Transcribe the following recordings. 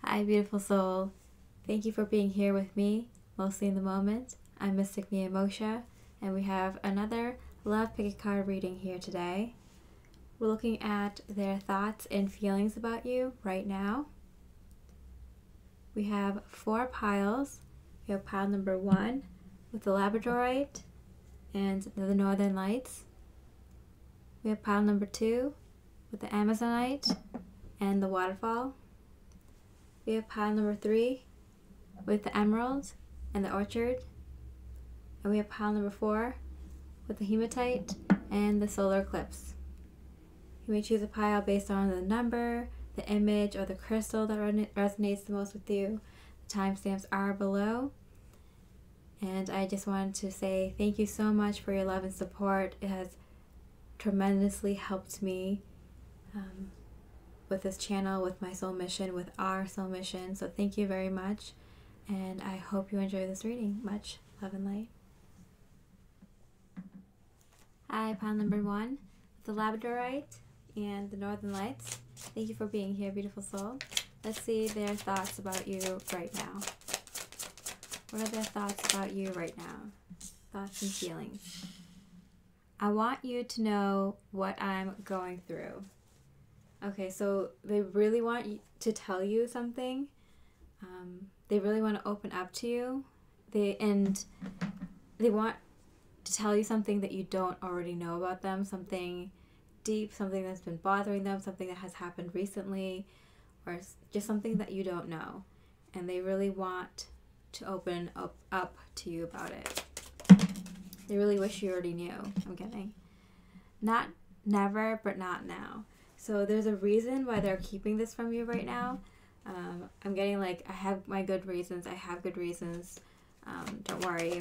Hi, beautiful soul. Thank you for being here with me, mostly in the moment. I'm Mystic Mia Moksha, and we have another Love Pick a Card reading here today. We're looking at their thoughts and feelings about you right now. We have 4 piles. We have pile number 1 with the Labradorite and the Northern Lights. We have pile number 2 with the Amazonite and the Waterfall. We have pile number 3 with the Emerald and the Orchard. And we have pile number 4 with the Hematite and the Solar Eclipse. You may choose a pile based on the number, the image, or the crystal that resonates the most with you. The timestamps are below. And I just wanted to say thank you so much for your love and support. It has tremendously helped me with this channel, with my soul mission, with our soul mission. So thank you very much. And I hope you enjoy this reading. Much love and light. Hi, pile number 1, the Labradorite and the Northern Lights. Thank you for being here, beautiful soul. Let's see their thoughts about you right now. What are their thoughts about you right now? Thoughts and feelings. I want you to know what I'm going through. Okay, so they really want you to tell you something. They really want to open up to you. They want to tell you something that you don't already know about them, something deep, something that's been bothering them, something that has happened recently, or just something that you don't know. And they really want to open up to you about it. They really wish you already knew. I'm kidding. Not never, but not now. So there's a reason why they're keeping this from you right now. I'm getting like, I have my good reasons. I have good reasons. Don't worry.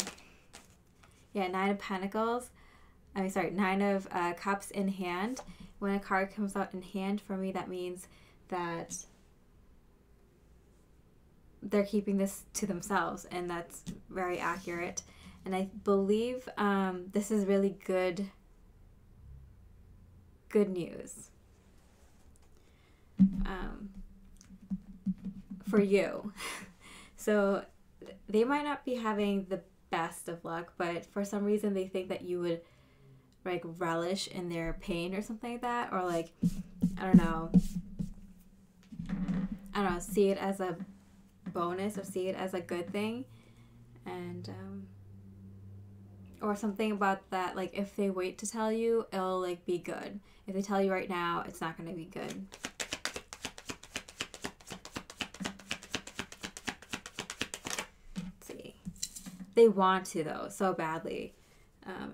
Yeah, 9 of Pentacles. Nine of Cups in hand. When a card comes out in hand, for me, that means that they're keeping this to themselves, and that's very accurate. And I believe this is really good news for you. So they might not be having the best of luck, but for some reason they think that you would like relish in their pain or something like that, or like I don't know, see it as a bonus or see it as a good thing. And or something about that, like if they wait to tell you, it'll like be good. If they tell you right now, it's not going to be good. Let's see. They want to though, so badly.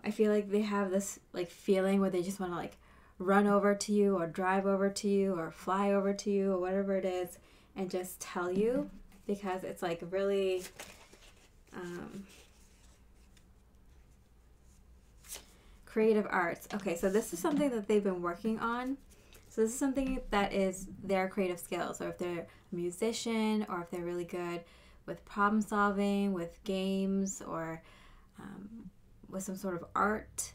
I feel like they have this like feeling where they just want to like run over to you or drive over to you or fly over to you or whatever it is and just tell you, because it's like really creative arts. Okay, so this is something that they've been working on. So this is something that is their creative skills. So if they're a musician, or if they're really good with problem solving, with games, or with some sort of art,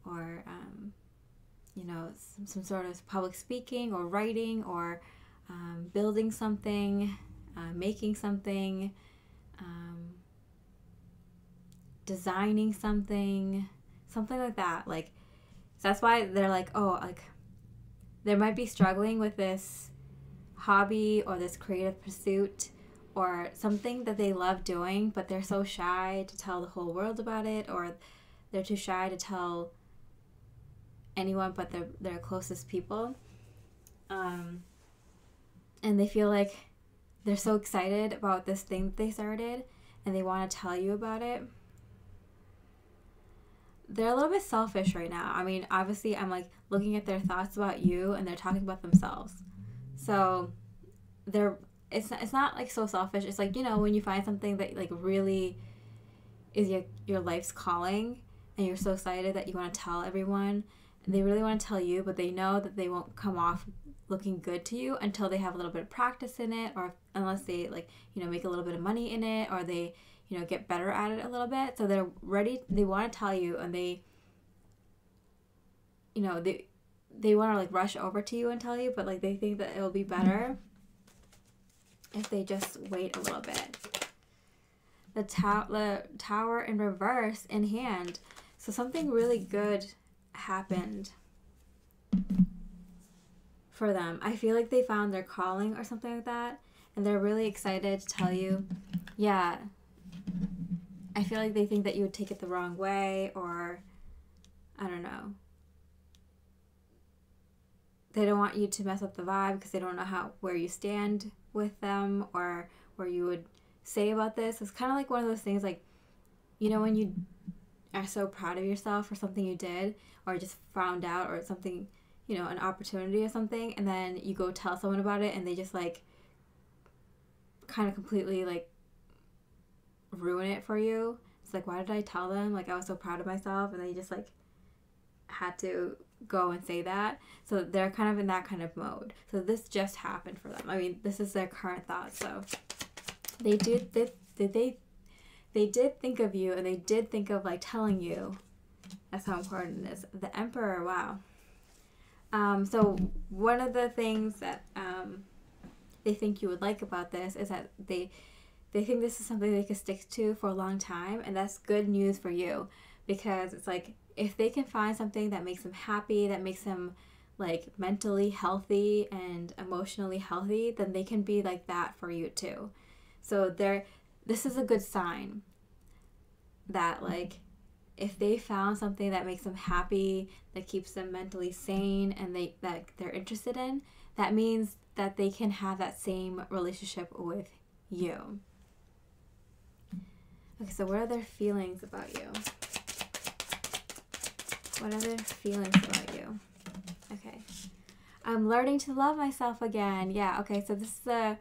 or you know, some sort of public speaking or writing, or building something, making something, designing something like that. Like, so that's why they're like, oh, like they might be struggling with this hobby or this creative pursuit or something that they love doing, but they're so shy to tell the whole world about it, or they're too shy to tell anyone but their closest people. And they feel like they're so excited about this thing that they started and they want to tell you about it. They're a little bit selfish right now. I mean, obviously I'm like looking at their thoughts about you and they're talking about themselves. So it's not like so selfish. It's like, you know, when you find something that like really is your life's calling and you're so excited that you want to tell everyone, and they really want to tell you, but they know that they won't come off looking good to you until they have a little bit of practice in it, or unless they like, you know, make a little bit of money in it, or they, you know, get better at it a little bit. So they're ready, they want to tell you, and they, you know, they want to like rush over to you and tell you, but like they think that it'll be better if they just wait a little bit. The Tower in reverse in hand. So something really good happened for them. I feel like they found their calling or something like that. And they're really excited to tell you, yeah, I feel like they think that you would take it the wrong way, or I don't know. They don't want you to mess up the vibe because they don't know where you stand with them or where you would say about this. It's kind of like one of those things, like, you know, when you are so proud of yourself for something you did or just found out, or something, you know, an opportunity or something, and then you go tell someone about it and they just like kind of completely like ruin it for you. It's like, why did I tell them? Like, I was so proud of myself, and then you just like had to go and say that. So they're kind of in that kind of mode. So this just happened for them. I mean, this is their current thoughts. So they did think of you, and they did think of like telling you. That's how important it is. The Emperor, wow. So one of the things that they think you would like about this is that they think this is something they could stick to for a long time, and that's good news for you, because it's like, if they can find something that makes them happy, that makes them like mentally healthy and emotionally healthy, then they can be like that for you too. So this is a good sign that like, if they found something that makes them happy, that keeps them mentally sane, and that they're interested in, that means that they can have that same relationship with you. Okay, so what are their feelings about you? What are their feelings about you? Okay. I'm learning to love myself again. Yeah, okay, so this is a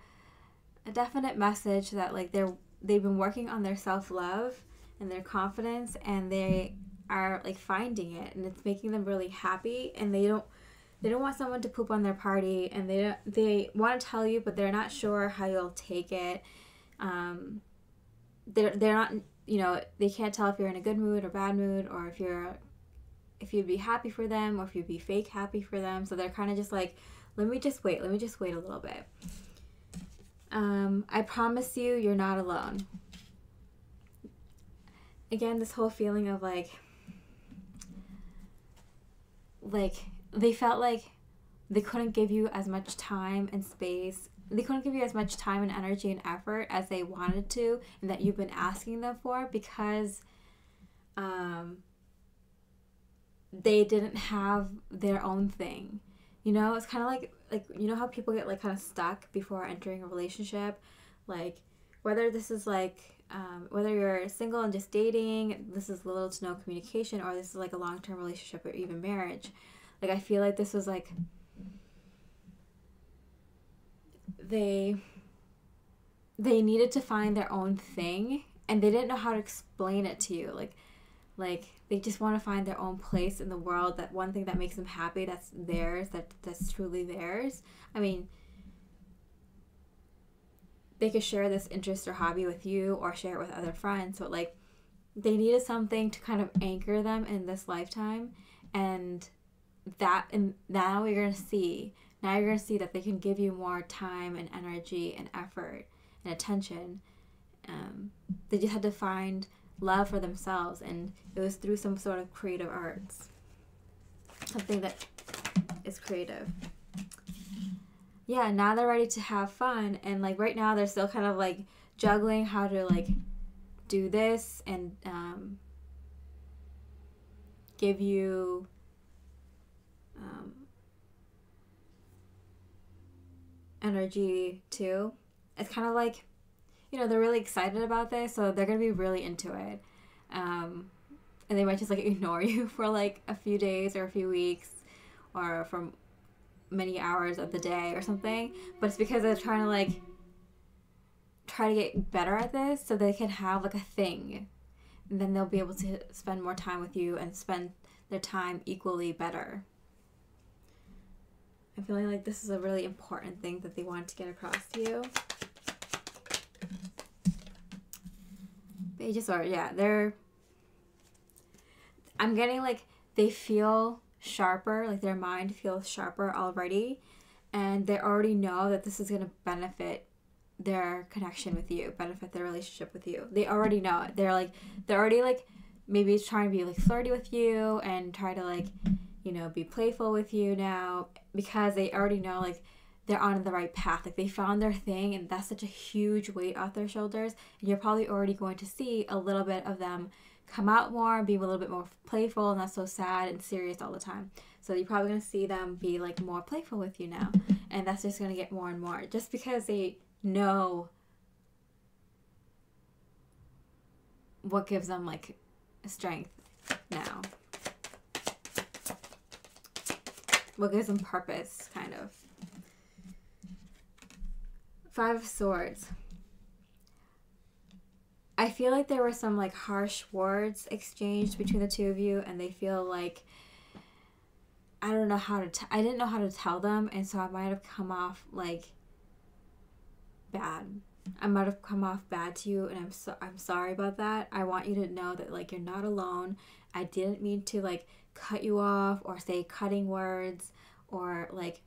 definite message that like they've been working on their self-love and their confidence, and they are like finding it, and it's making them really happy, and they don't want someone to poop on their party, and they want to tell you, but they're not sure how you'll take it. They're not, you know, they can't tell if you're in a good mood or bad mood, or if you'd be happy for them or if you'd be fake happy for them. So they're kind of just like, let me just wait a little bit. I promise you're not alone. Again, this whole feeling of like they felt like they couldn't give you as much time and space. They couldn't give you as much time and energy and effort as they wanted to, and that you've been asking them for, because they didn't have their own thing. You know, it's kind of like you know how people get like kind of stuck before entering a relationship, like whether this is like whether you're single and just dating, this is little to no communication, or this is like a long-term relationship or even marriage. Like, I feel like this was like they needed to find their own thing, and they didn't know how to explain it to you. Like they just want to find their own place in the world, that one thing that makes them happy, that's theirs, that's truly theirs. I mean, they could share this interest or hobby with you, or share it with other friends, but like they needed something to kind of anchor them in this lifetime, and now you're gonna see that they can give you more time and energy and effort and attention. They just had to find love for themselves, and it was through some sort of creative arts, something that is creative. Yeah, now they're ready to have fun, and like right now they're still kind of like juggling how to like do this and give you energy too. It's kind of like, you know, they're really excited about this, so they're gonna be really into it, and they might just like ignore you for like a few days or a few weeks, or for many hours of the day or something, but it's because they're trying to like try to get better at this, so they can have like a thing, and then they'll be able to spend more time with you and spend their time equally better. I'm feeling like this is a really important thing that they want to get across to you. They just are, yeah, I'm getting like they feel sharper, like their mind feels sharper already, and they already know that this is going to benefit their connection with you, benefit their relationship with you. They already know it. They're already like maybe trying to be like flirty with you and try to like, you know, be playful with you now, because they already know like they're on the right path. Like they found their thing, and that's such a huge weight off their shoulders. And you're probably already going to see a little bit of them come out more, be a little bit more playful and not so sad and serious all the time. So you're probably going to see them be like more playful with you now. And that's just going to get more and more, just because they know what gives them like strength now. What gives them purpose, kind of. 5 of Swords. I feel like there were some like harsh words exchanged between the two of you, and they feel like I don't know how to I didn't know how to tell them, and so I might have come off like bad. I might have come off bad to you, and I'm sorry about that. I want you to know that like you're not alone. I didn't mean to like cut you off or say cutting words, or like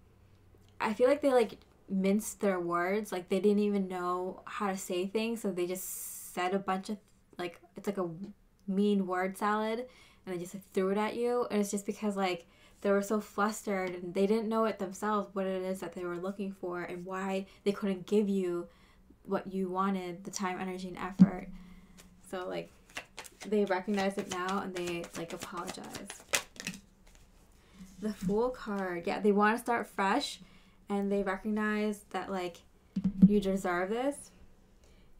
I feel like they like minced their words. Like they didn't even know how to say things, so they just said a bunch of like, it's like a mean word salad, and they just like, threw it at you. And it's just because like they were so flustered and they didn't know it themselves what it is that they were looking for and why they couldn't give you what you wanted, the time, energy, and effort. So like they recognize it now and they like apologize. The Fool card. Yeah, they want to start fresh, and they recognize that like you deserve this,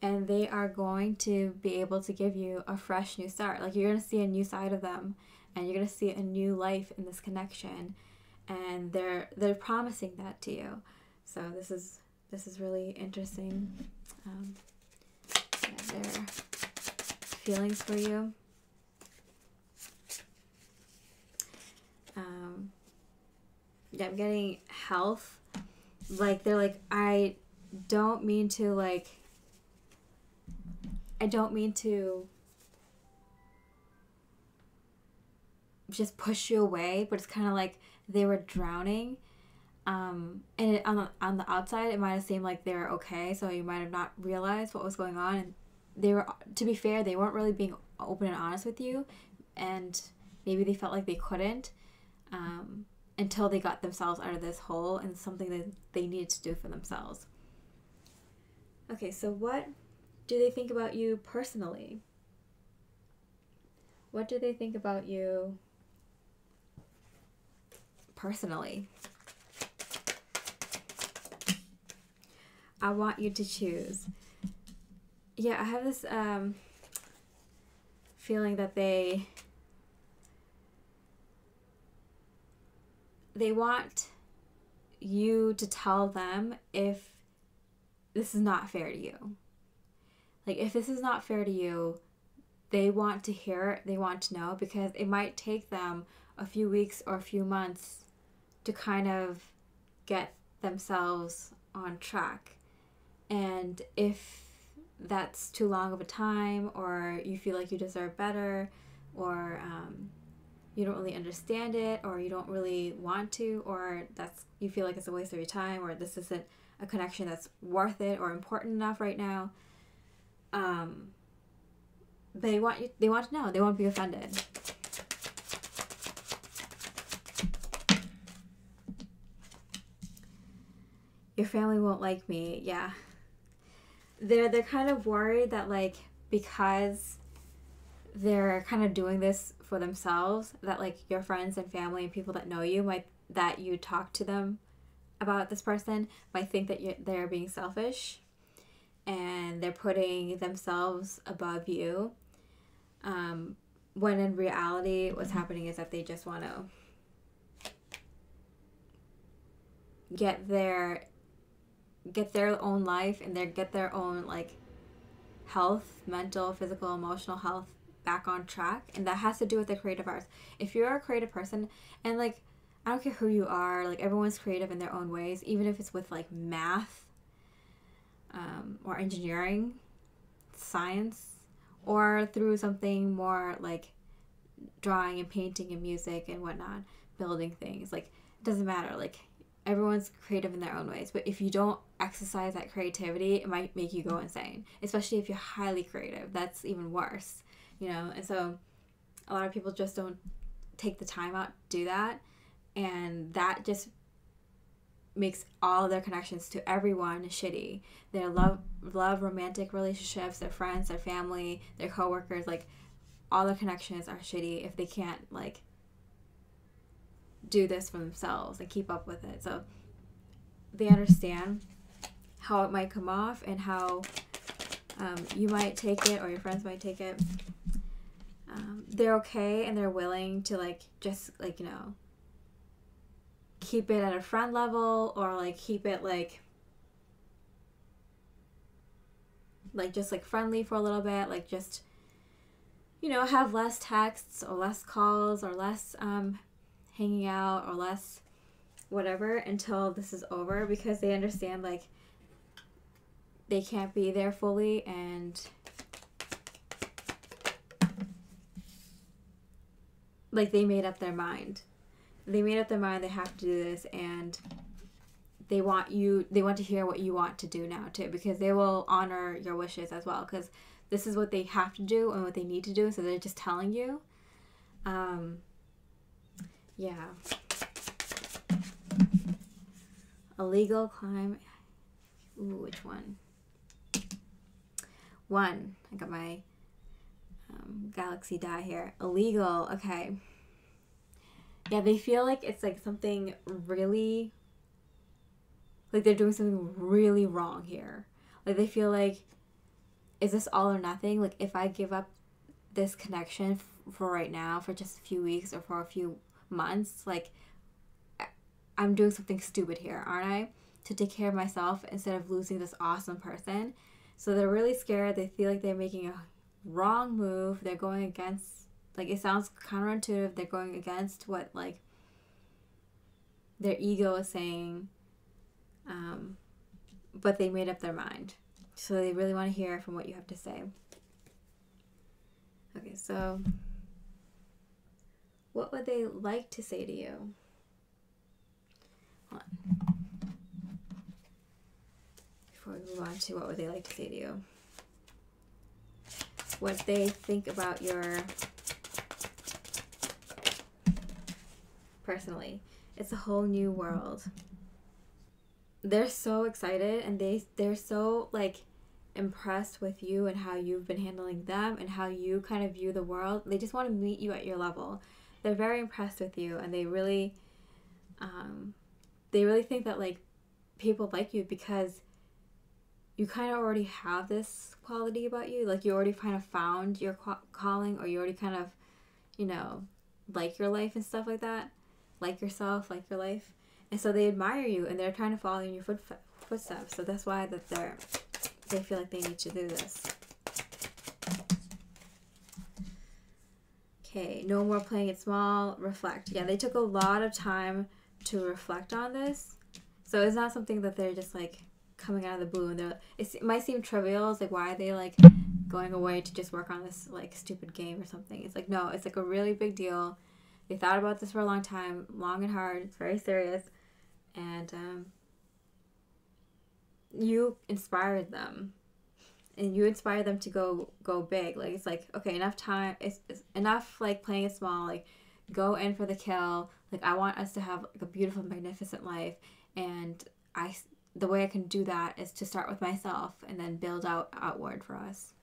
and they are going to be able to give you a fresh new start. Like you're going to see a new side of them, and you're going to see a new life in this connection, and they're promising that to you. So this is really interesting. Their feelings for you. Yeah, I'm getting health. Like they're like, I don't mean to just push you away, but it's kind of like they were drowning. And on the outside, it might have seemed like they were okay, so you might have not realized what was going on. And they were, to be fair, they weren't really being open and honest with you, and maybe they felt like they couldn't until they got themselves out of this hole, and something that they needed to do for themselves. Okay, so what do they think about you personally? What do they think about you personally? I want you to choose. Yeah, I have this feeling that they want you to tell them if this is not fair to you. Like, if this is not fair to you, they want to hear it, they want to know, because it might take them a few weeks or a few months to kind of get themselves on track. And if that's too long of a time, or you feel like you deserve better, or you don't really understand it, or you don't really want to, or you feel like it's a waste of your time, or this isn't a connection that's worth it or important enough right now, they want to know. They won't be offended. Your family won't like me. Yeah. They're kind of worried that like, because they're kind of doing this for themselves, that like your friends and family and people that know you that you talk to them about this person might think that they're being selfish, and they're putting themselves above you, when in reality what's happening is that they just want to get their own life, and get their own like health, mental, physical, emotional health back on track. And that has to do with the creative arts. If you're a creative person, and like, I don't care who you are, like everyone's creative in their own ways, even if it's with like math, or engineering, science, or through something more like drawing and painting and music and whatnot, building things. Like, it doesn't matter. Like, everyone's creative in their own ways. But if you don't exercise that creativity, it might make you go insane, especially if you're highly creative. That's even worse, you know. And so a lot of people just don't take the time out to do that, and that just makes all their connections to everyone shitty. Their love, romantic relationships, their friends, their family, their coworkers, like all their connections are shitty if they can't like do this for themselves and keep up with it. So they understand how it might come off and how you might take it or your friends might take it. They're okay and they're willing to like just like, you know, keep it at a friend level or like keep it like just like friendly for a little bit, like just, you know, have less texts or less calls or less hanging out or less whatever until this is over, because they understand like they can't be there fully, and like they made up their mind. They have to do this, and they want to hear what you want to do now too, because they will honor your wishes as well, because this is what they have to do and what they need to do, so they're just telling you. Yeah. Illegal climb. Ooh, which one? One. I got my galaxy die here. Illegal. Okay. Yeah, they feel like it's like something really, like they're doing something really wrong here. Like they feel like, is this all or nothing? Like if I give up this connection for right now, for just a few weeks or for a few months, like I'm doing something stupid here, aren't I? To take care of myself instead of losing this awesome person. So they're really scared. They feel like they're making a wrong move. They're going against, like, it sounds counterintuitive. They're going against what, like, their ego is saying. But they made up their mind. So they really want to hear from what you have to say. Okay, so what would they like to say to you? Hold on. Before we move on to what would they like to say to you. What they think about your personally. It's a whole new world. They're so excited, and they're so like impressed with you and how you've been handling them and how you kind of view the world. They just want to meet you at your level. They're very impressed with you, and they really think that like people like you because you kind of already have this quality about you. Like you already kind of found your calling, or you already kind of, you know, like your life and stuff like that. Like yourself, like your life. And so they admire you, and they're trying to follow in your footsteps. So that's why that they feel like they need to do this. Okay, no more playing it small. Reflect. Yeah, they took a lot of time to reflect on this. So it's not something that they're just like coming out of the blue, and it might seem trivial. It's like, why are they like going away to just work on this like stupid game or something? It's like, no, it's like a really big deal. They thought about this for a long time, long and hard. It's very serious. And you inspired them. And you inspired them to go big. Like, it's like, okay, enough time. It's enough, like, playing it small. Like, go in for the kill. Like, I want us to have like a beautiful, magnificent life. And the way I can do that is to start with myself and then build outward for us.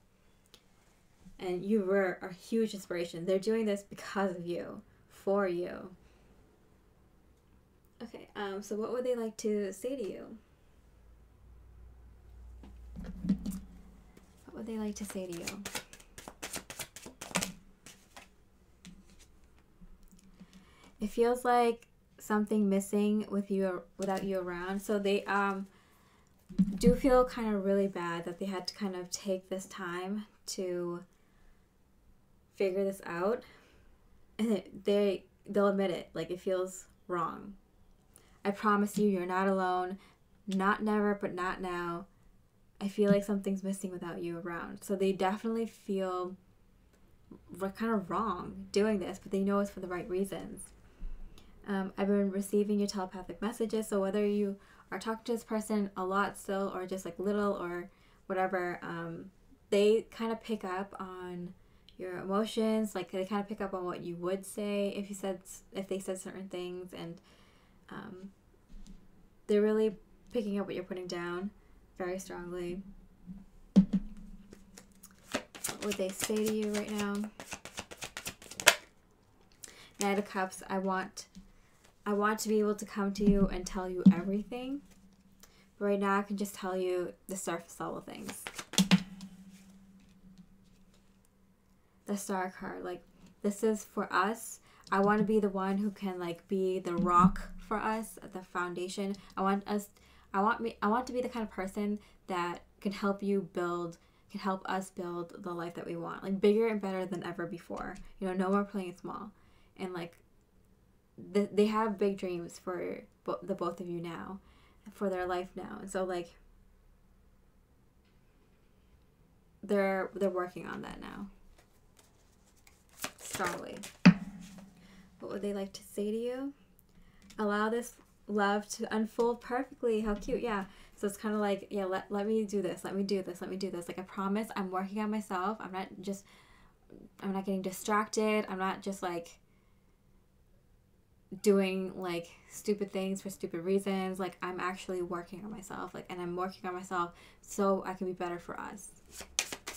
And you were a huge inspiration. They're doing this because of you. For you. Okay, so what would they like to say to you? What would they like to say to you? It feels like something missing without you around. So they do feel kind of really bad that they had to kind of take this time to figure this out. And they'll admit it. Like, it feels wrong. I promise you're not alone. Not never, but not now. I feel like something's missing without you around. So they definitely feel kind of wrong doing this, but they know it's for the right reasons. I've been receiving your telepathic messages, so whether you are talking to this person a lot still, or just like little or whatever, they kind of pick up on your emotions. Like they kind of pick up on what you would say if they said certain things, and they're really picking up what you're putting down very strongly. What would they say to you right now? Knight of Cups. I want to be able to come to you and tell you everything. But right now I can just tell you the surface level things. The Star card. Like, this is for us. I want to be the one who can like be the rock for us, the foundation. I want to be the kind of person that can help us build the life that we want. Like bigger and better than ever before. You know, no more playing it small. And like they have big dreams for the both of you now, for their life now. And so like they're working on that now. Starlight. What would they like to say to you? Allow this love to unfold perfectly. How cute. Yeah. So it's kind of like, yeah, let me do this. Let me do this. Let me do this. Like I promise I'm working on myself. I'm not getting distracted. I'm not just like doing like stupid things for stupid reasons. Like I'm actually working on myself. Like, and I'm working on myself so I can be better for us.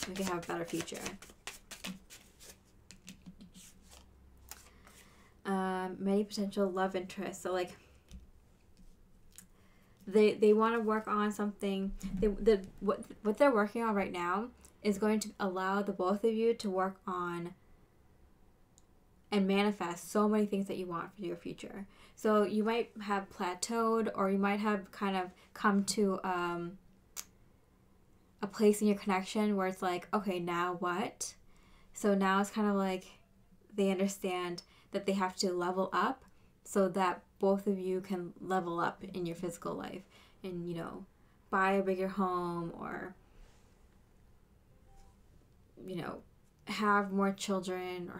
We can have a better future. Many potential love interests. So like they want to work on something. What they're working on right now is going to allow the both of you to work on and manifest so many things that you want for your future. So you might have plateaued, or you might have kind of come to a place in your connection where it's like, okay, now what? So now it's kind of like they understand that they have to level up so that both of you can level up in your physical life and, you know, buy a bigger home, or, you know, have more children,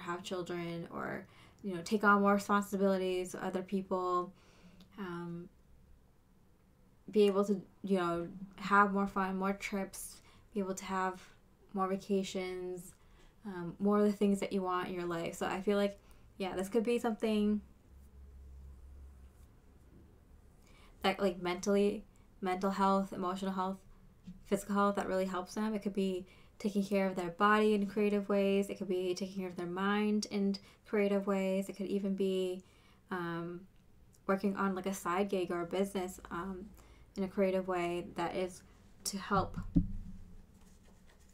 or, you know, take on more responsibilities with other people, be able to, you know, have more fun, more trips, be able to have more vacations, more of the things that you want in your life. So I feel like, yeah, this could be something that like mental health, emotional health, physical health, that really helps them. It could be taking care of their body in creative ways. It could be taking care of their mind in creative ways. It could even be working on like a side gig or a business in a creative way that is to help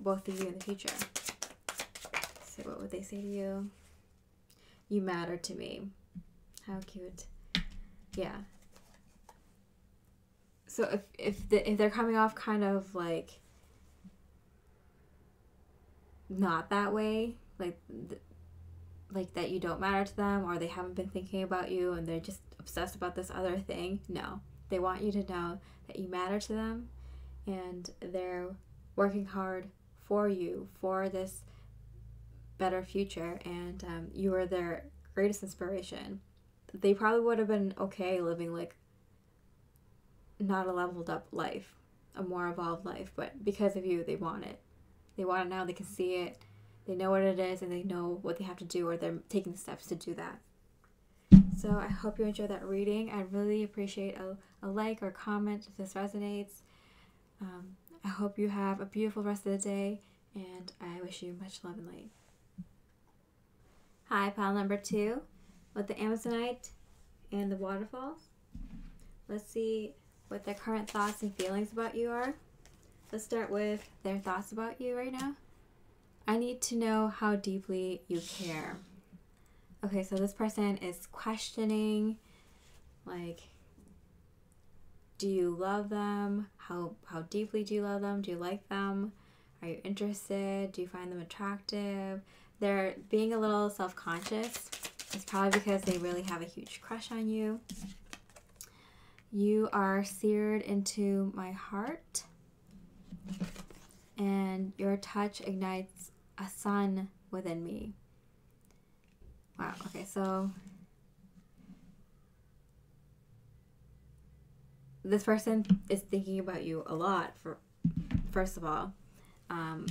both of you in the future. So what would they say to you? You matter to me. How cute. Yeah. So if they're coming off kind of like not that way, like that you don't matter to them, or they haven't been thinking about you and they're just obsessed about this other thing, no. They want you to know that you matter to them, and they're working hard for you for this better future, and you are their greatest inspiration. They probably would have been okay living like not a leveled up life, a more evolved life, but because of you, they want it. They want it now. They can see it. They know what it is, and they know what they have to do, or they're taking steps to do that. So I hope you enjoyed that reading. I really appreciate a like or comment if this resonates. I hope you have a beautiful rest of the day, and I wish you much love and light. Hi, pile number 2 with the Amazonite and the Waterfall. Let's see what their current thoughts and feelings about you are. Let's start with their thoughts about you right now. I need to know how deeply you care. Okay, so this person is questioning, like, do you love them? How deeply do you love them? Do you like them? Are you interested? Do you find them attractive? They're being a little self-conscious. It's probably because they really have a huge crush on you. You are seared into my heart, and your touch ignites a sun within me. Wow, okay, so this person is thinking about you a lot. First of all,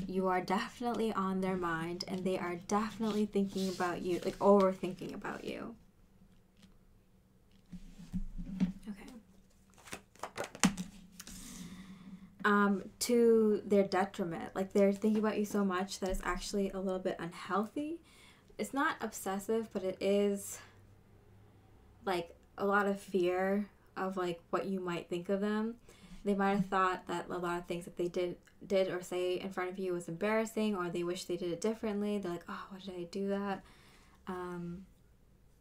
you are definitely on their mind, and they are definitely thinking about you, like overthinking about you. To their detriment. Like, they're thinking about you so much that it's actually a little bit unhealthy. It's not obsessive, but it is like a lot of fear of like what you might think of them. They might have thought that a lot of things that they did or say in front of you was embarrassing, or they wish they did it differently. They're like, oh, why did I do that? And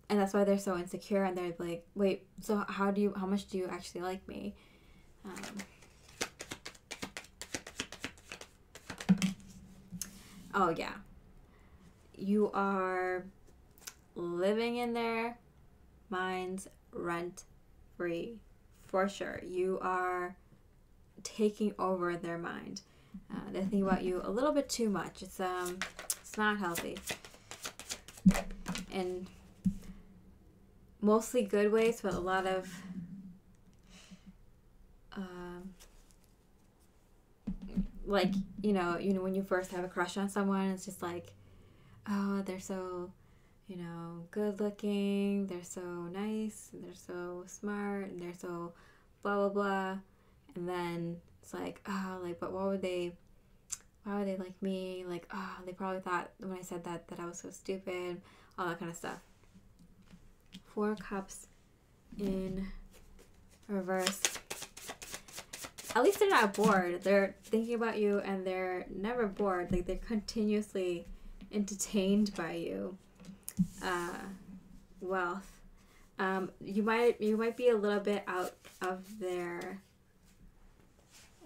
that's why they're so insecure, and they're like, wait, so how much do you actually like me? Oh, yeah. You are living in their minds rent-free, for sure. You are taking over their mind. They think about you a little bit too much. It's not healthy. In mostly good ways, but a lot of like, you know, when you first have a crush on someone, it's just like, oh, they're so, you know, good looking, they're so nice, they're so smart, and they're so blah, blah, blah. And then it's like, oh, like, but why would they like me? Like, oh, they probably thought when I said that I was so stupid, all that kind of stuff. 4 Cups in reverse. At least they're not bored. They're thinking about you, and they're never bored. Like, they're continuously entertained by you. Wealth. You might be a little bit out of their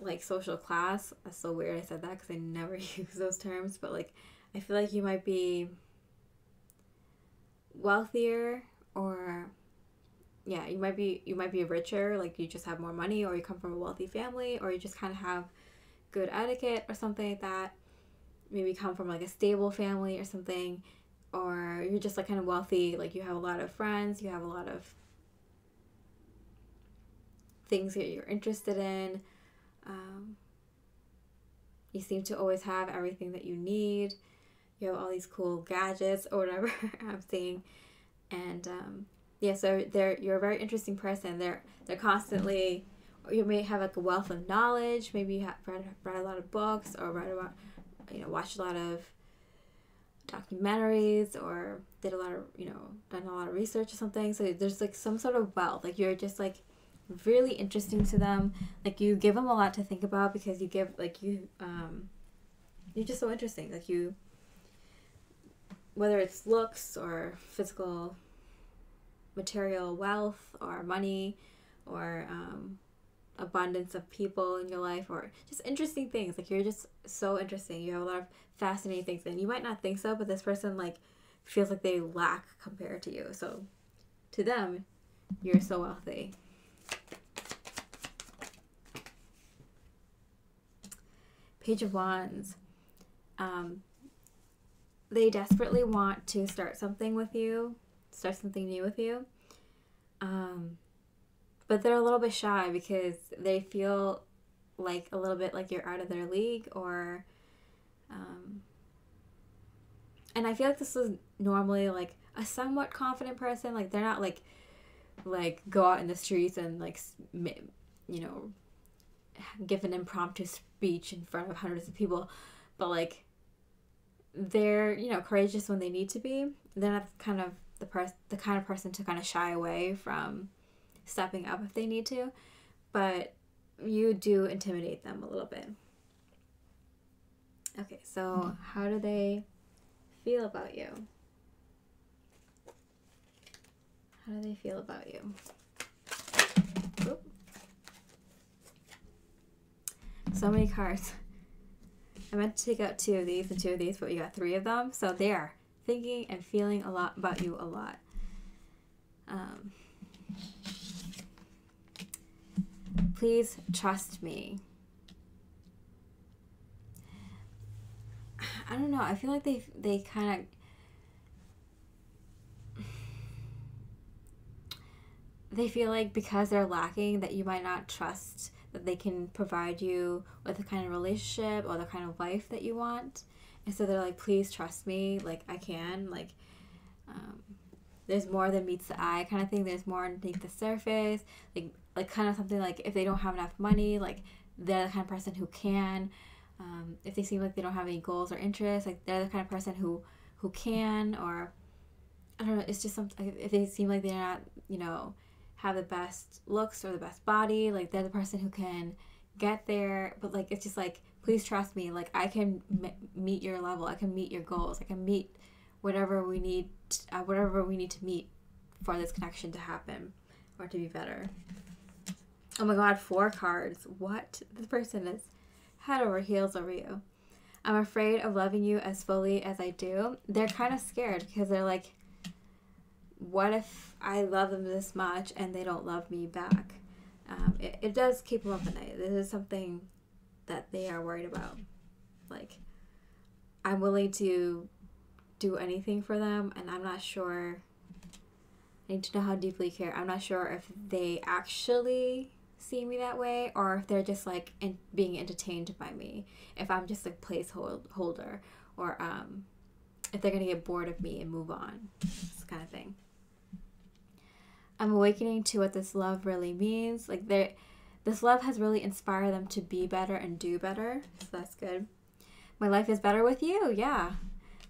like social class. That's so weird I said that, because I never use those terms, but like, I feel like you might be wealthier, or yeah, you might be richer, like you just have more money, or you come from a wealthy family, or you just kind of have good etiquette or something like that. Maybe come from like a stable family or something, or you're just like kind of wealthy, like you have a lot of friends, you have a lot of things that you're interested in. You seem to always have everything that you need. You have all these cool gadgets or whatever I'm seeing, and yeah, so you're a very interesting person. They're constantly, you may have like a wealth of knowledge. Maybe you have read a lot of books, or watched a lot of documentaries, or done a lot of research or something. So there's like some sort of wealth. Like, you're just like really interesting to them. Like, you give them a lot to think about, because you're just so interesting. Like, you, whether it's looks or physical material wealth, or money, or abundance of people in your life, or just interesting things. Like, you're just so interesting. You have a lot of fascinating things, and you might not think so, but this person like feels like they lack compared to you. So to them, you're so wealthy. Page of Wands. They desperately want to start something with you, start something new with you. But they're a little bit shy, because they feel like a little bit like you're out of their league, or and I feel like this is normally like a somewhat confident person. Like, they're not like go out in the streets and like, you know, give an impromptu speech in front of hundreds of people, but like, they're, you know, courageous when they need to be. They're not kind of the kind of person to kind of shy away from stepping up if they need to, but you do intimidate them a little bit. Okay, so how do they feel about you? How do they feel about you? Oop. So many cards. I meant to take out 2 of these and 2 of these, but we got 3 of them. So they are thinking and feeling a lot about you a lot. Please trust me. I don't know. I feel like they kind of... they feel like because they're lacking that you might not trust that they can provide you with the kind of relationship or the kind of life that you want. And so they're like, please trust me, like I can, like there's more than meets the eye kind of thing. There's more underneath the surface, like kind of something like if they don't have enough money, like they're the kind of person who can. If they seem like they don't have any goals or interests, like they're the kind of person who can, or I don't know, it's just something, if they seem like they're not, you know, have the best looks or the best body, like they're the person who can get there. But like it's just like, please trust me, like I can meet your level, I can meet your goals, I can meet whatever we need to meet for this connection to happen or to be better. Oh my god, 4 cards. What? This person is head over heels over you. I'm afraid of loving you as fully as I do. They're kind of scared because they're like, what if I love them this much and they don't love me back? It does keep them up at night. This is something that they are worried about. Like, I'm willing to do anything for them, and I'm not sure. I need to know how deeply you care. I'm not sure if they actually see me that way or if they're just like being entertained by me. If I'm just a placeholder, or if they're gonna get bored of me and move on, this kind of thing. I'm awakening to what this love really means. Like this love has really inspired them to be better and do better. So that's good. My life is better with you. Yeah.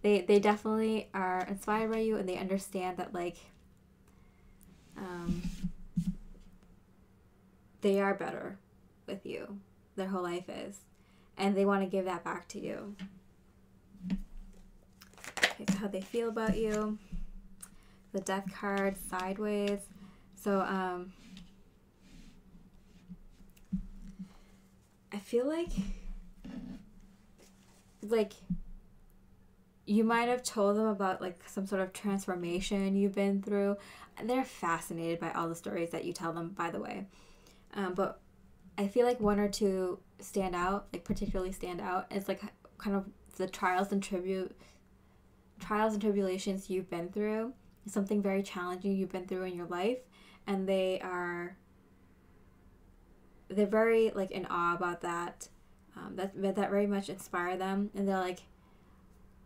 They definitely are inspired by you, and they understand that like they are better with you. Their whole life is. And they want to give that back to you. Okay, so how they feel about you. The Death card sideways. So I feel like you might have told them about like some sort of transformation you've been through. They're fascinated by all the stories that you tell them, by the way. But I feel like 1 or 2 stand out, like particularly stand out. It's like kind of the trials and tribulations you've been through. Something very challenging you've been through in your life, and they're very like in awe about that. That very much inspire them, and they're like,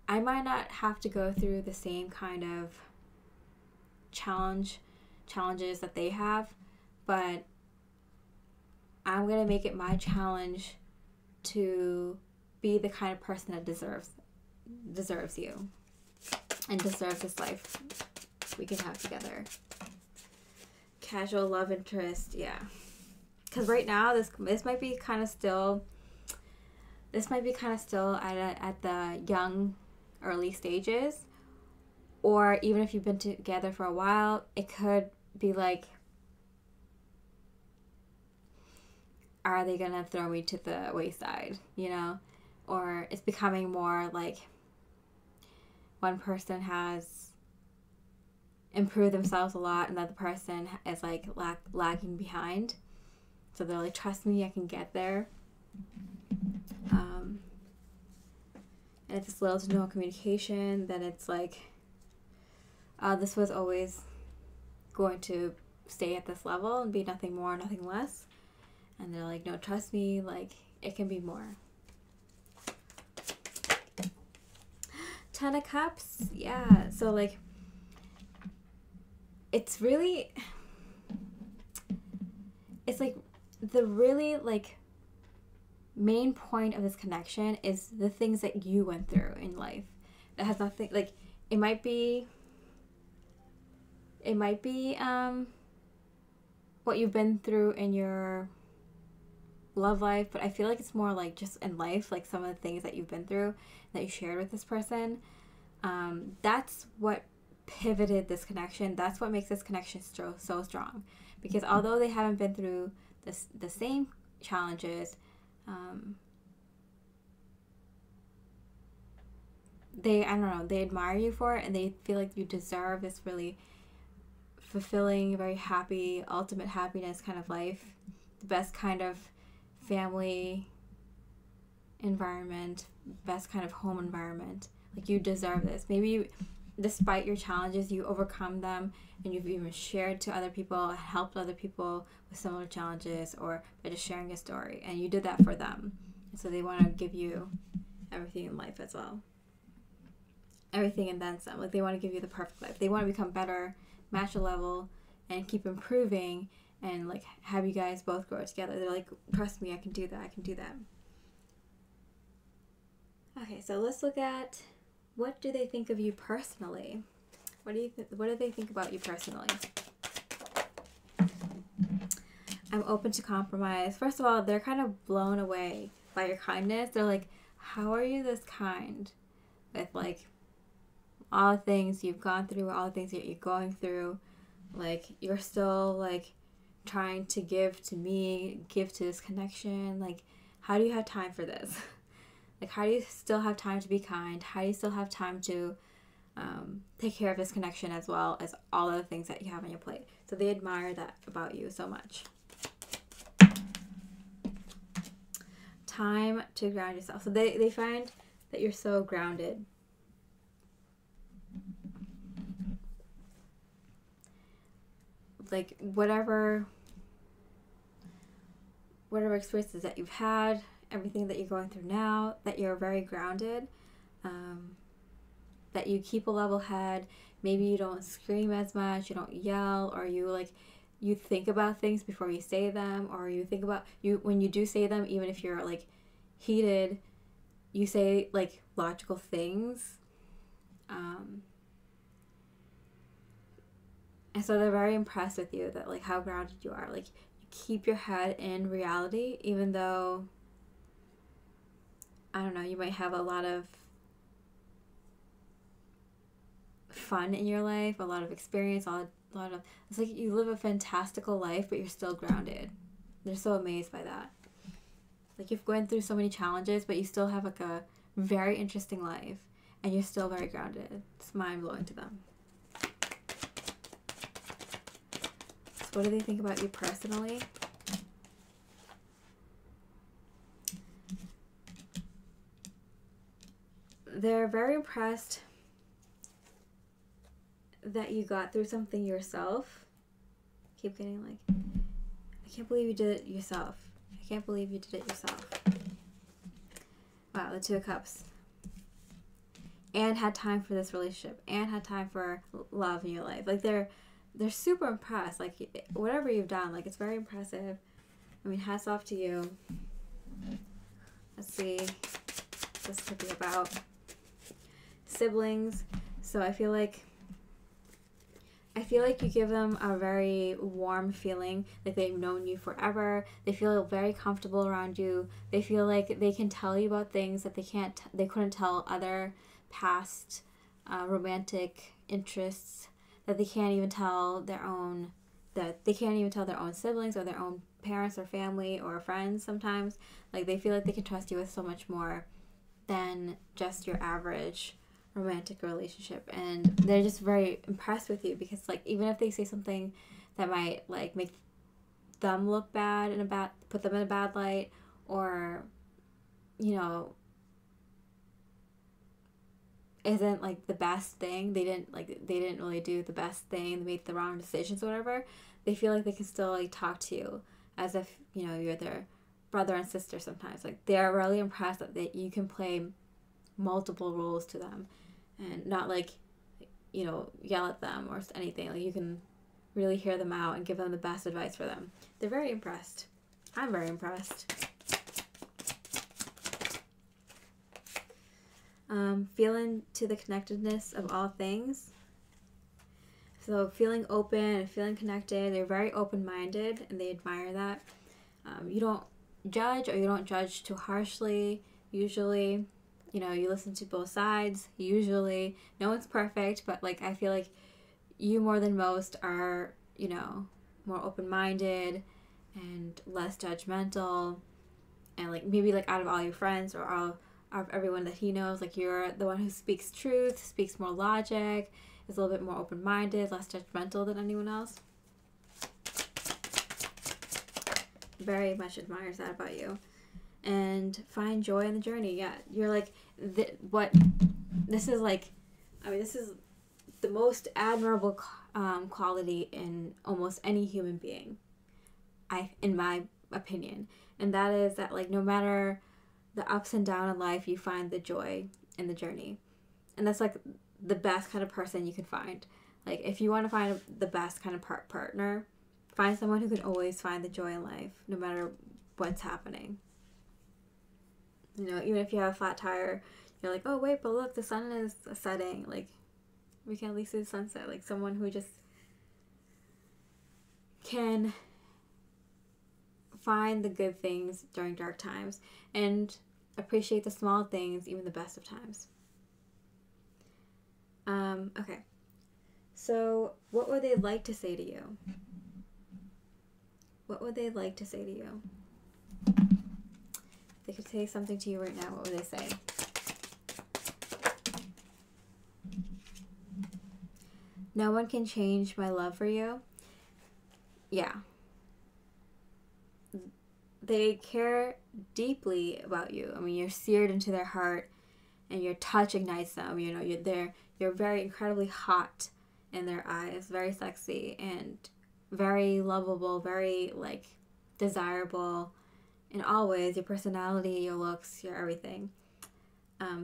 I might not have to go through the same kind of challenges that they have, but I'm gonna make it my challenge to be the kind of person that deserves you and deserves this life we can have together. Casual love interest, yeah. Because right now this might be kind of still at the young, early stages, or even if you've been together for a while, it could be like, are they gonna throw me to the wayside, you know? Or it's becoming more like one person has improved themselves a lot and the other person is like lagging behind. So they're like, trust me, I can get there. And if it's little to no communication, then it's like, this was always going to stay at this level and be nothing more, nothing less. And they're like, no, trust me, like, it can be more. 10 of Cups, yeah. So, like, it's really, it's like, the really, like, main point of this connection is the things that you went through in life. That has nothing, like, it might be what you've been through in your love life, but I feel like it's more like just in life, like some of the things that you've been through that you shared with this person. That's what pivoted this connection. That's what makes this connection so strong, because although they haven't been through the same challenges, they admire you for it, and they feel like you deserve this really fulfilling, very happy, ultimate happiness kind of life, the best kind of family environment, best kind of home environment. Like, you deserve this. Maybe despite your challenges, you overcome them, and you've even shared to other people, helped other people with similar challenges, or by just sharing a story, and you did that for them. And so they want to give you everything in life as well. Everything and then some. Like, they want to give you the perfect life. They want to become better, match a level, and keep improving, and like have you guys both grow together. They're like, trust me, I can do that. I can do that. Okay, so let's look at, what do they think of you personally? What do they think about you personally? I'm open to compromise. First of all, they're kind of blown away by your kindness. They're like, how are you this kind? With like all the things you've gone through, all the things that you're going through. Like, you're still like trying to give to me, give to this connection. Like, how do you have time for this? Like, how do you still have time to be kind? How do you still have time to take care of this connection as well as all of the things that you have on your plate? So they admire that about you so much. Time to ground yourself. So they find that you're so grounded. Like, whatever experiences that you've had, everything that you're going through now, that you're very grounded, that you keep a level head. Maybe you don't scream as much, you don't yell, or you think about things before you say them, or you think about when you do say them, even if you're like heated, you say like logical things. And so they're very impressed with you, that like how grounded you are. Like, you keep your head in reality, even though, I don't know, you might have a lot of fun in your life, a lot of experience, it's like you live a fantastical life, but you're still grounded. They're so amazed by that. Like, you've gone through so many challenges, but you still have like a very interesting life, and you're still very grounded. It's mind-blowing to them. So what do they think about you personally? They're very impressed that you got through something yourself. Keep getting like, I can't believe you did it yourself. I can't believe you did it yourself. Wow, the Two of Cups. And had time for this relationship, and had time for love in your life. Like, they're super impressed. Like, whatever you've done, like, it's very impressive. I mean, hats off to you. Let's see what this could be about. Siblings. So I feel like you give them a very warm feeling, like they've known you forever. They feel very comfortable around you. They feel like they can tell you about things that they couldn't tell other past romantic interests, that they can't even tell their own siblings or their own parents or family or friends sometimes. Like, they feel like they can trust you with so much more than just your average romantic relationship, and they're just very impressed with you, because like, even if they say something that might like make them look bad put them in a bad light, or isn't like the best thing, they didn't really do the best thing, they made the wrong decisions or whatever, they feel like they can still like talk to you as if you're their brother and sister sometimes. Like, they're really impressed that you can play multiple roles to them, and not like yell at them or anything. Like, you can really hear them out and give them the best advice for them. They're very impressed. I'm very impressed. Feeling to the connectedness of all things. So feeling open and feeling connected. They're very open-minded, and they admire that. You don't judge, or you don't judge too harshly usually. You listen to both sides usually. No one's perfect, but like, I feel like you more than most are more open-minded and less judgmental, and like, maybe like out of all your friends, or all of everyone that he knows, like, you're the one who speaks truth, speaks more logic, is a little bit more open-minded, less judgmental than anyone else. Very much admires that about you. And find joy in the journey. Yeah, you're like, this is like, I mean, this is the most admirable quality in almost any human being, in my opinion. And that is that, like, no matter the ups and downs in life, you find the joy in the journey. And that's like the best kind of person you can find. Like, if you want to find the best kind of partner, find someone who can always find the joy in life, no matter what's happening. You know, even if you have a flat tire, you're like, oh wait, but look, the sun is setting. Like, we can at least see the sunset. Like, someone who just can find the good things during dark times and appreciate the small things, even the best of times. Okay. So, what would they like to say to you? What would they like to say to you? If they could say something to you right now, what would they say? No one can change my love for you. Yeah. They care deeply about you. I mean, you're seared into their heart, and your touch ignites them. You know, you're very incredibly hot in their eyes, very sexy and very lovable, very, like, desirable in all ways. Your personality, your looks, your everything.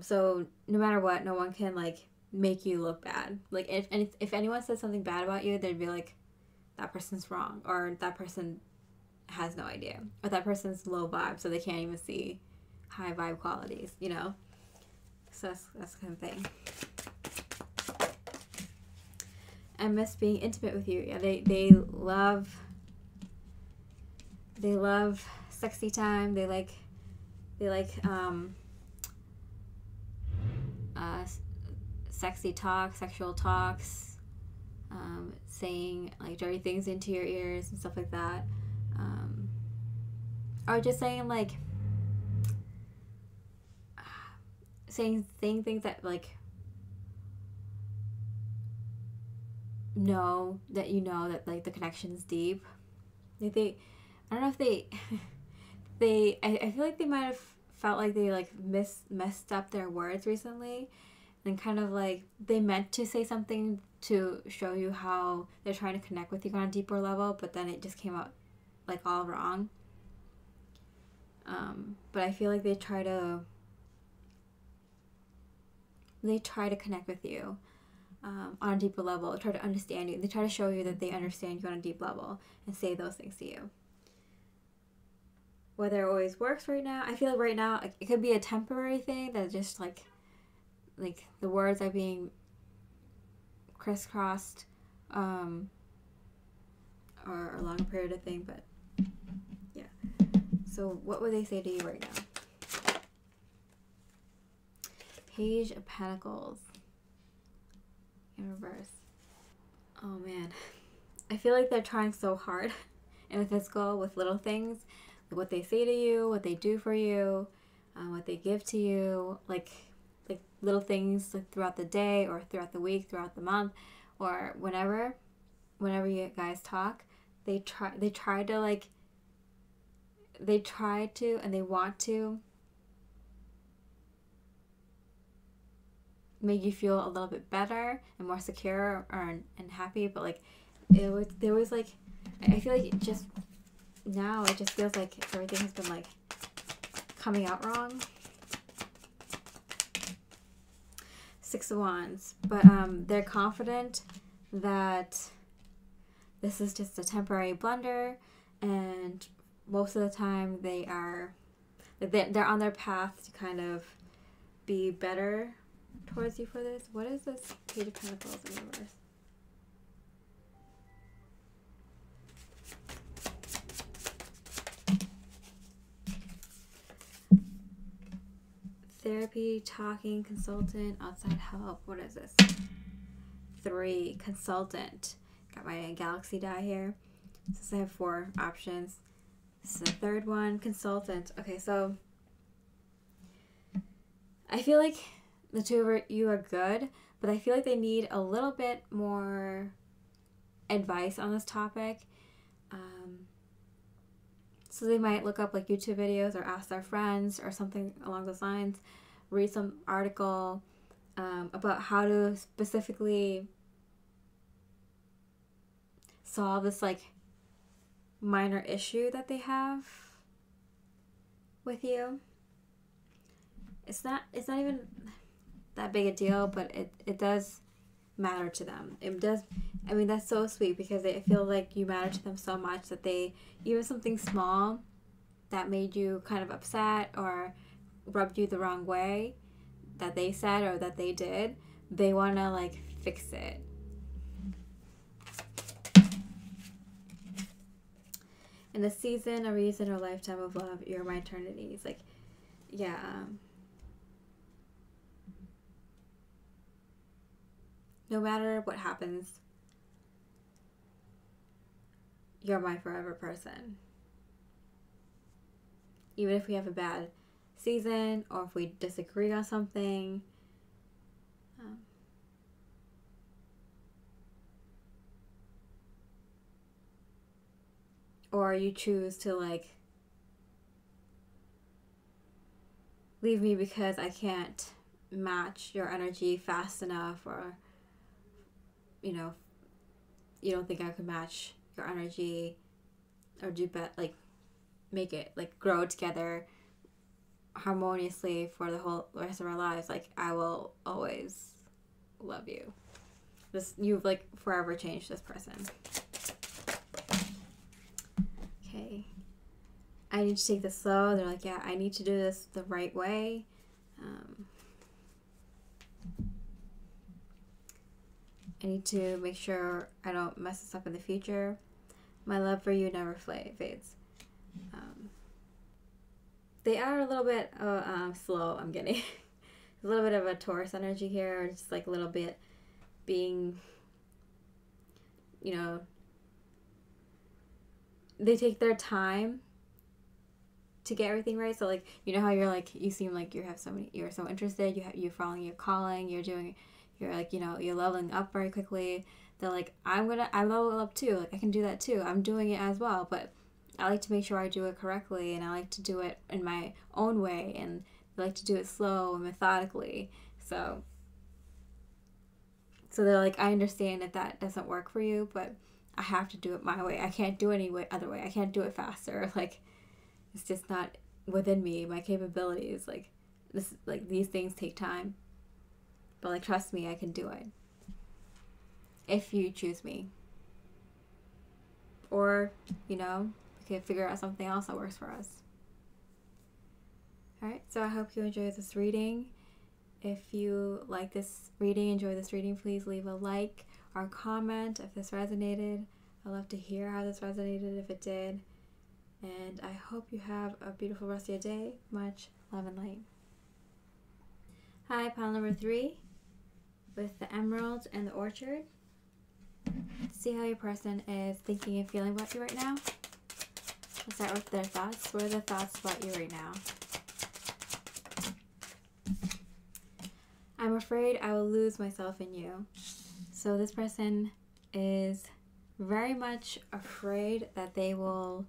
So no matter what, no one can, like, make you look bad. Like, if anyone says something bad about you, they'd be like, that person's wrong, or that person has no idea, or that person's low vibe, so they can't even see high vibe qualities, you know? So that's the kind of thing. I miss being intimate with you. Yeah, they love sexy time. They like sexy talk, sexual talks, saying, like, dirty things into your ears and stuff like that, or just saying, like, saying things that, like, that like the connection's deep. Like, I don't know if I feel like they might have felt like they, like, messed up their words recently, and kind of, like, they meant to say something to show you how they're trying to connect with you on a deeper level, but then it just came out, like, all wrong. But I feel like they try to connect with you on a deeper level, try to understand you. They try to show you that they understand you on a deep level and say those things to you. Whether it always works right now, I feel like right now, like, it could be a temporary thing that just, like the words are being crisscrossed, or a longer period of thing, but yeah. So what would they say to you right now? Page of Pentacles in reverse. Oh man, I feel like they're trying so hard in the physical with little things, like what they say to you, what they do for you, what they give to you, like little things, like, throughout the day or throughout the week, throughout the month, or whenever you guys talk. They try to and they want to make you feel a little bit better and more secure and happy, but, like, they always like, I feel like it just feels like everything has been, like, coming out wrong. Six of Wands, but they're confident that this is just a temporary blunder, and most of the time they're on their path to kind of be better towards you for this. What is this Page of Pentacles in reverse? Therapy, talking, consultant, outside help. What is this? 3, consultant. Got my galaxy die here. Since I have 4 options. This is the third one, consultant. Okay, so I feel like the two of you are good, but I feel like they need a little bit more advice on this topic. So they might look up, like, YouTube videos or ask their friends or something along those lines, read some article about how to specifically solve this like minor issue that they have with you. It's not even that big a deal, but it does matter to them. It does. I mean, that's so sweet because they feel like you matter to them so much that they, even something small that made you kind of upset or rubbed you the wrong way that they said or that they did, they want to like fix it. In a season, a reason, or lifetime of love, you're my eternity. It's like, yeah. No matter what happens, you're my forever person. Even if we have a bad season or if we disagree on something, or you choose to like leave me because I can't match your energy fast enough, or you know, you don't think I could match your energy or do better, like make it like grow together harmoniously for the whole rest of our lives, like I will always love you. You've like forever changed this person. Okay. I need to take this slow. They're like, yeah, I need to do this the right way. I need to make sure I don't mess this up in the future. My love for you never fades. They are a little bit slow, I'm getting. A little bit of a Taurus energy here, or just like a little bit being, you know, they take their time to get everything right. So like, you know how you're like, you seem like you're so interested, you're following your calling, you're like, you know, you're leveling up very quickly. They're like, I level up too, like I can do that too, I'm doing it as well, but I like to make sure I do it correctly, and I like to do it in my own way, and I like to do it slow and methodically. So they're like, I understand if that doesn't work for you, but I have to do it my way. I can't do it any other way. I can't do it faster. Like, it's just not within me, my capabilities. Like, these things take time. But like, trust me, I can do it. If you choose me. Or, you know, we can figure out something else that works for us. Alright, so I hope you enjoyed this reading. If you like this reading, enjoy this reading, please leave a like or comment if this resonated. I'd love to hear how this resonated if it did. And I hope you have a beautiful rest of your day. Much love and light. Hi, pile number 3 with the emerald and the orchard. See how your person is thinking and feeling about you right now. Let's start with their thoughts. What are their thoughts about you right now? I'm afraid I will lose myself in you. So this person is very much afraid that they will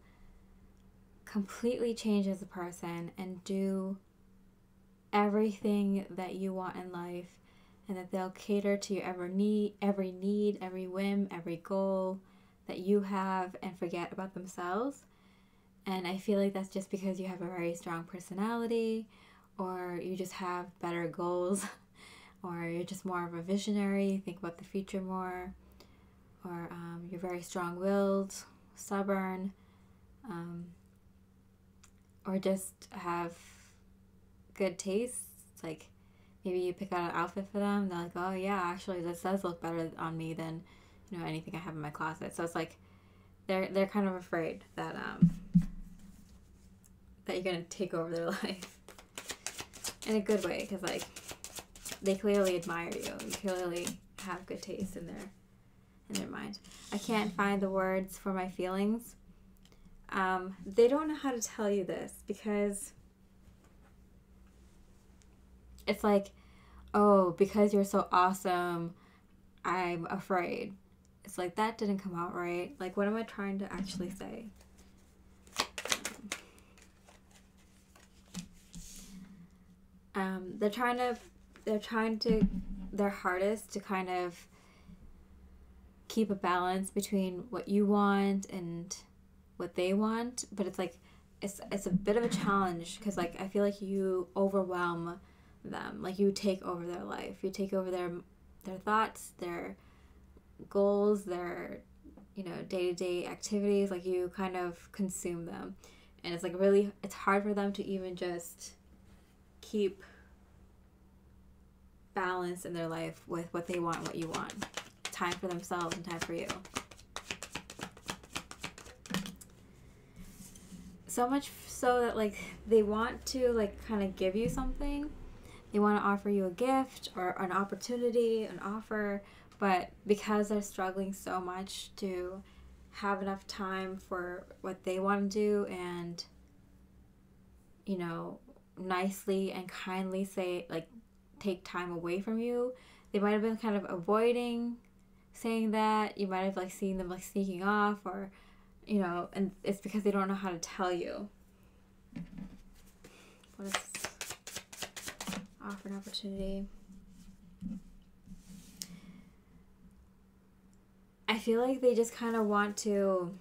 completely change as a person and do everything that you want in life, and that they'll cater to your every need, every whim, every goal that you have, and forget about themselves. And I feel like that's just because you have a very strong personality, or you just have better goals, or you're just more of a visionary, think about the future more, or you're very strong-willed, stubborn, or just have good taste. Like, maybe you pick out an outfit for them, they're like, oh yeah, actually this does look better on me than, you know, anything I have in my closet. So it's like they're kind of afraid that that you're gonna take over their life in a good way, because like they clearly admire you. You clearly have good taste in their mind. I can't find the words for my feelings. They don't know how to tell you this, because it's like, oh, because you're so awesome, I'm afraid. It's like, that didn't come out right. Like, what am I trying to actually say? They're trying to their hardest to kind of keep a balance between what you want and what they want, but it's like it's a bit of a challenge because like I feel like you overwhelm them, like you take over their life, you take over their thoughts, their goals, their day-to-day activities, like you kind of consume them, and it's like really it's hard for them to even just keep balance in their life with what they want and what you want. Time for themselves and time for you. So much so that like they want to like kind of give you something. They want to offer you a gift or an opportunity, an offer, but because they're struggling so much to have enough time for what they want to do and nicely and kindly say like take time away from you, they might have been kind of avoiding saying that. You might have like seen them like sneaking off, or and it's because they don't know how to tell you. What is offer an opportunity? I feel like they just kind of want to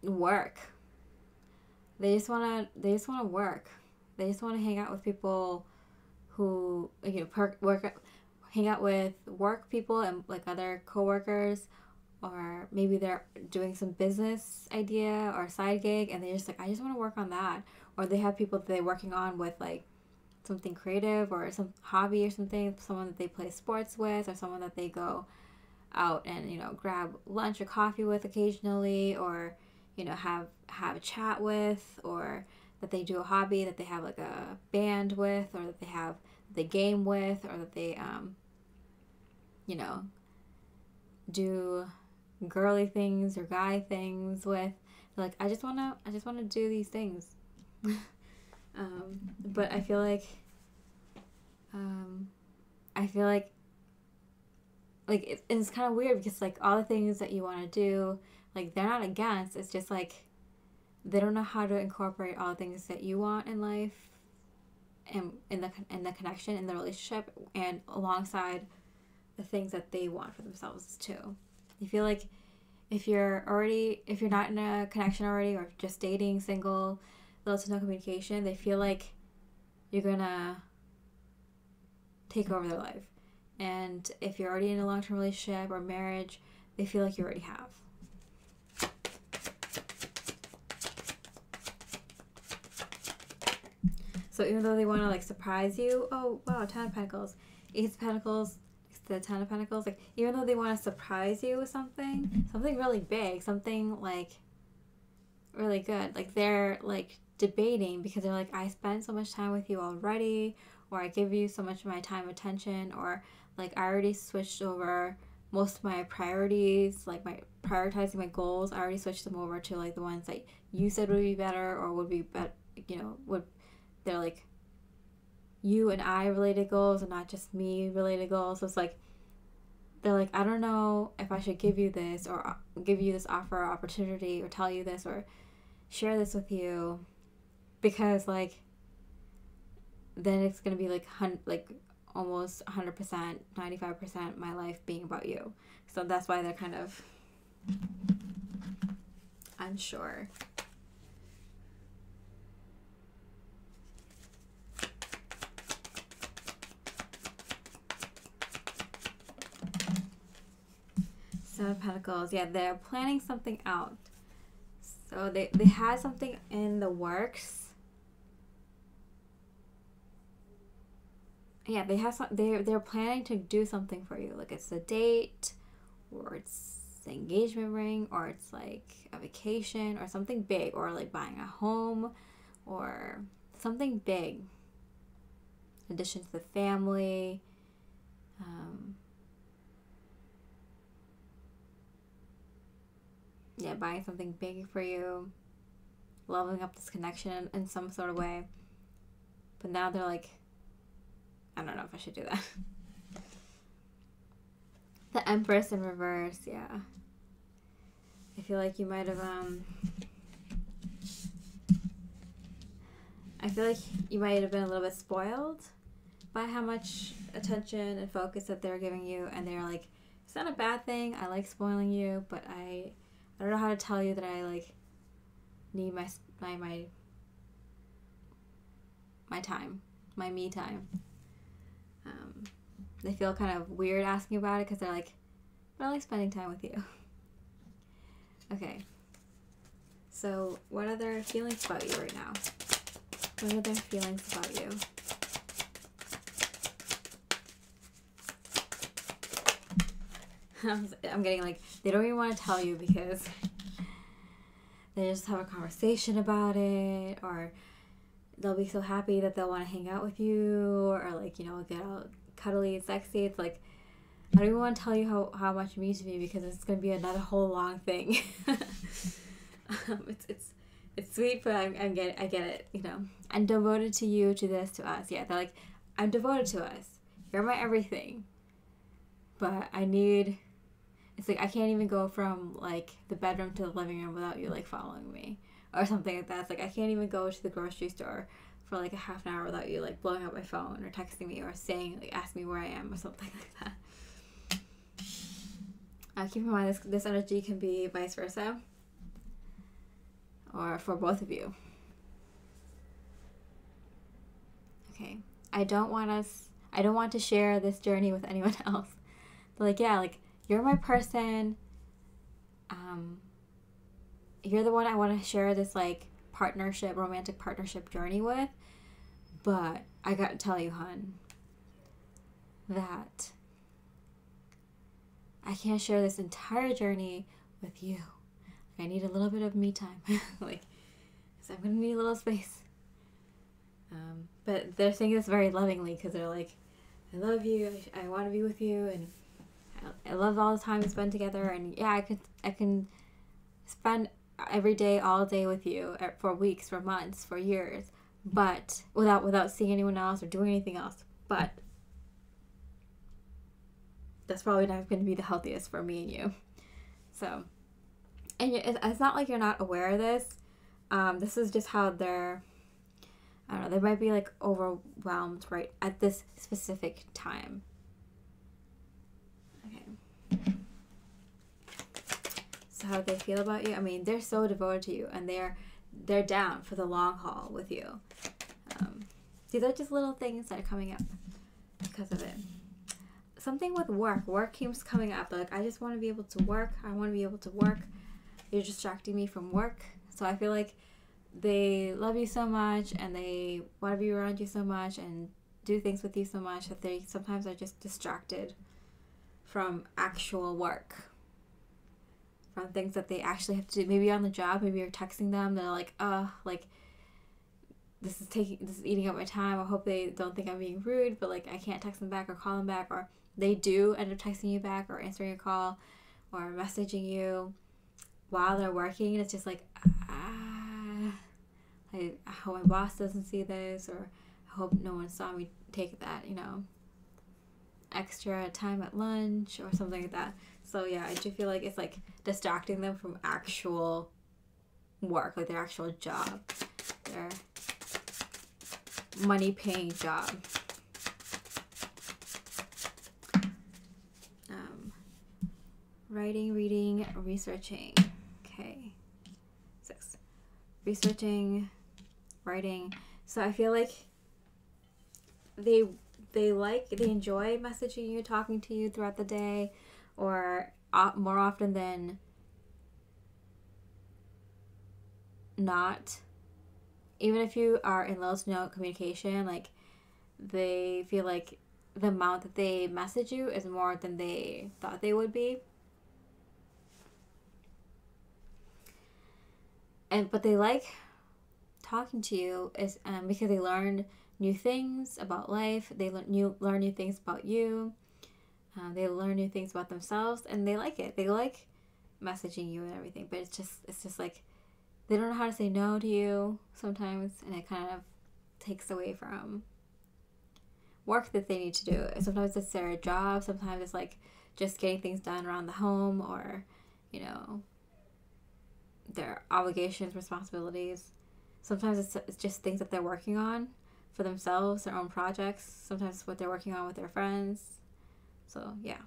work. They just want to work. They just want to hang out with people who hang out with work people and like other coworkers, or maybe they're doing some business idea or side gig and they're just like, I just want to work on that. Or they have people that they're working on with like something creative or some hobby or something, someone that they play sports with, or someone that they go out and grab lunch or coffee with occasionally, or have a chat with, or that they do a hobby, that they have like a band with, or that they game with, or that they do girly things or guy things with. They're like, I just wanna do these things. But I feel like it's kind of weird because like all the things that you want to do, like they're not against. It's just like they don't know how to incorporate all the things that you want in life, and in the connection, in the relationship, and alongside the things that they want for themselves too. You feel like if you're not in a connection already, or just dating, single, little to no communication, they feel like you're gonna take over their life. And if you're already in a long-term relationship or marriage, they feel like you already have. So even though they want to like surprise you, oh wow, 10 of Pentacles, Ace of Pentacles, the 10 of Pentacles, like even though they want to surprise you with something really big, something like really good, like they're like debating because they're like, I spent so much time with you already, or I give you so much of my time, attention, or like I already switched over most of my priorities, like my prioritizing my goals, I already switched them over to like the ones that you said would be better, or would be better, they're like you and I related goals and not just me related goals. So it's like they're like, I don't know if I should give you this, or give you this offer or opportunity, or tell you this, or share this with you, because like then it's gonna be like almost 100%, 95% my life being about you. So that's why they're kind of unsure. Seven of Pentacles. Yeah, they're planning something out. So they had something in the works. Yeah, they have some. They're planning to do something for you. Like it's a date, or it's an engagement ring, or it's like a vacation, or something big, or like buying a home, or something big. Addition to the family. Yeah, buying something big for you, leveling up this connection in some sort of way. But now they're like, I don't know if I should do that. The Empress in reverse, yeah. I feel like you might have, I feel like you might have been a little bit spoiled by how much attention and focus that they're giving you, and they're like, it's not a bad thing. I like spoiling you, but I don't know how to tell you that I like need my time, my me time. They feel kind of weird asking about it because they're like, but I like spending time with you. Okay. So, what are their feelings about you right now? What are their feelings about you? I'm getting like, they don't even want to tell you because they just have a conversation about it, or they'll be so happy that they'll want to hang out with you, or like, you know, get all cuddly and sexy. It's like, I don't even want to tell you how much you mean to me because it's going to be another whole long thing. It's sweet, but I get it, you know. I'm devoted to you, to this, to us. Yeah, they're like, I'm devoted to us. You're my everything. But it's like I can't even go from like the bedroom to the living room without you like following me or something like that. It's like I can't even go to the grocery store for like a half an hour without you like blowing up my phone or texting me or saying, like, ask me where I am or something like that. Keep in mind this energy can be vice versa, or for both of you. Okay. I don't want to share this journey with anyone else. But like, yeah, like, you're my person. You're the one I want to share this like romantic partnership journey with. But I got to tell you, hun, that I can't share this entire journey with you. I need a little bit of me time. Like, so I'm going to need a little space. But they're saying this very lovingly because they're like, I love you. I want to be with you. And I love all the time we spend together. And yeah, I can spend every day, all day with you for weeks, for months, for years. But without seeing anyone else or doing anything else. But that's probably not going to be the healthiest for me and you. So, and it's not like you're not aware of this. This is just how they're, I don't know, they might be like overwhelmed right at this specific time. Okay. So how do they feel about you? I mean, they're so devoted to you, and they're down for the long haul with you. These are just little things that are coming up because of it. Something with work. Work keeps coming up. Like, I just want to be able to work. I want to be able to work. You're distracting me from work. So I feel like they love you so much, and they want to be around you so much and do things with you so much that they sometimes are just distracted from actual work, from things that they actually have to do. Maybe on the job, maybe you're texting them, they're like, like, this is eating up my time. I hope they don't think I'm being rude, but like I can't text them back or call them back, or they do end up texting you back or answering a call or messaging you while they're working, and it's just like, I hope my boss doesn't see this, or I hope no one saw me take that, you know, extra time at lunch or something like that. So yeah, I do feel like it's like distracting them from actual work, like their actual job, their money-paying job. Writing, reading, researching. Okay. 6. Researching, writing. So I feel like they enjoy messaging you, talking to you throughout the day, or more often than not. Even if you are in little to no communication, like, they feel like the amount that they message you is more than they thought they would be. But they like talking to you is because they learn new things about life. They learn new things about you. They learn new things about themselves, and they like it. They like messaging you and everything. But it's just like they don't know how to say no to you sometimes, and it kind of takes away from work that they need to do. Sometimes it's their job. Sometimes it's like just getting things done around the home, or, you know, their obligations, responsibilities. Sometimes it's just things that they're working on for themselves, their own projects. Sometimes it's what they're working on with their friends. So, yeah.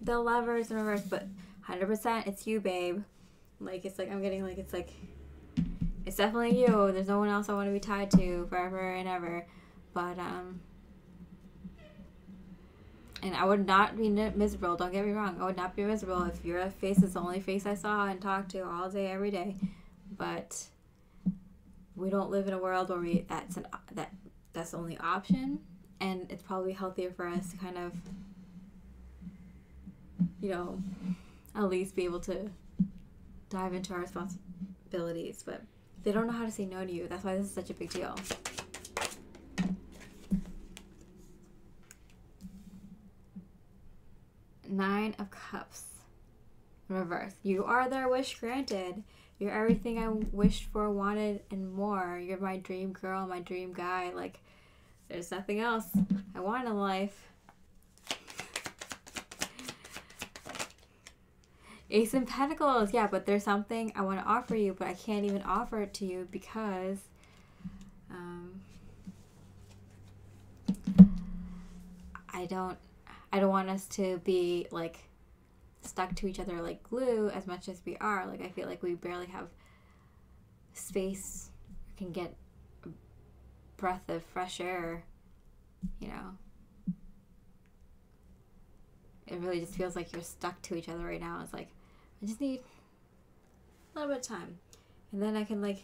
The Lovers in reverse, but 100% it's you, babe. Like, it's like, I'm getting, like, it's like, it's definitely you. There's no one else I want to be tied to forever and ever. But, and I would not be miserable. Don't get me wrong. I would not be miserable if your face is the only face I saw and talked to all day, every day. But we don't live in a world where that's the only option. And it's probably healthier for us to kind of, you know, at least be able to dive into our responsibilities. But they don't know how to say no to you. That's why this is such a big deal. Nine of Cups. Reverse. You are their wish granted. You're everything I wished for, wanted, and more. You're my dream girl, my dream guy. Like, there's nothing else I want in life. Ace of Pentacles. Yeah, but there's something I want to offer you, but I can't even offer it to you because I don't want us to be like stuck to each other like glue as much as we are. Like, I feel like we barely have space, can get a breath of fresh air, you know. It really just feels like you're stuck to each other right now. It's like, I just need a little bit of time, and then I can like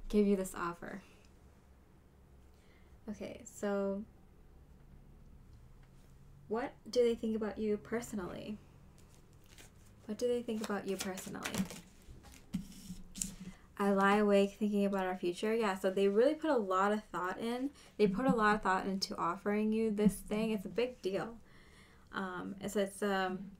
give you this offer. Okay, so what do they think about you personally? What do they think about you personally? I lie awake thinking about our future. Yeah, so they really put a lot of thought in. They put a lot of thought into offering you this thing. It's a big deal. It's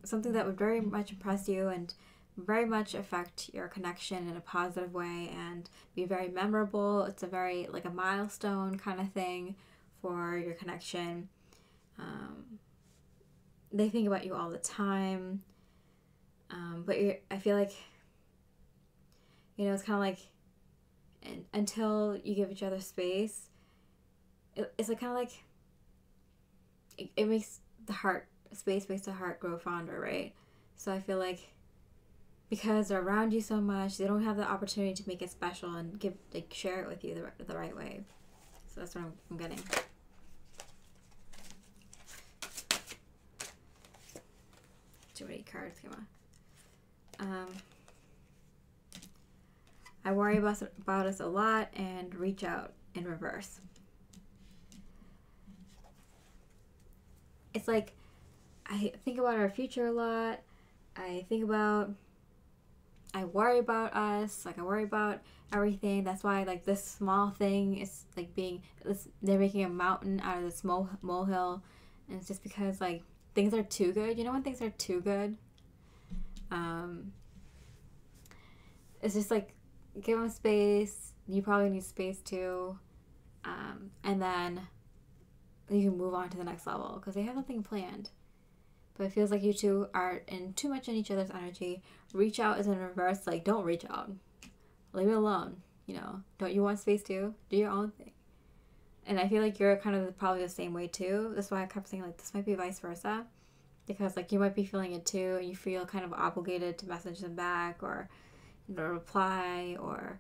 something that would very much impress you and very much affect your connection in a positive way and be very memorable. It's a very, like, a milestone kind of thing for your connection. They think about you all the time. But I feel like, you know, it's kind of like, until you give each other space, it's like kind of like, it makes the heart, space makes the heart grow fonder, right? So I feel like because they're around you so much, they don't have the opportunity to make it special and share it with you the right way. So that's what I'm getting. Too many cards came on. I worry about us a lot and reach out in reverse. It's like, I think about our future a lot. I worry about us. Like, I worry about everything. That's why, like, this small thing is like they're making a mountain out of this molehill. And it's just because, like, things are too good. You know when things are too good? It's just like, give them space. You probably need space too. And then you can move on to the next level because they have nothing planned. But it feels like you two are too much in each other's energy. Reach out is in reverse. Like, don't reach out. Leave it alone. You know, don't you want space too? Do your own thing. And I feel like you're kind of probably the same way too. That's why I kept saying, like, this might be vice versa. Because, like, you might be feeling it too, and you feel kind of obligated to message them back or, you know, reply or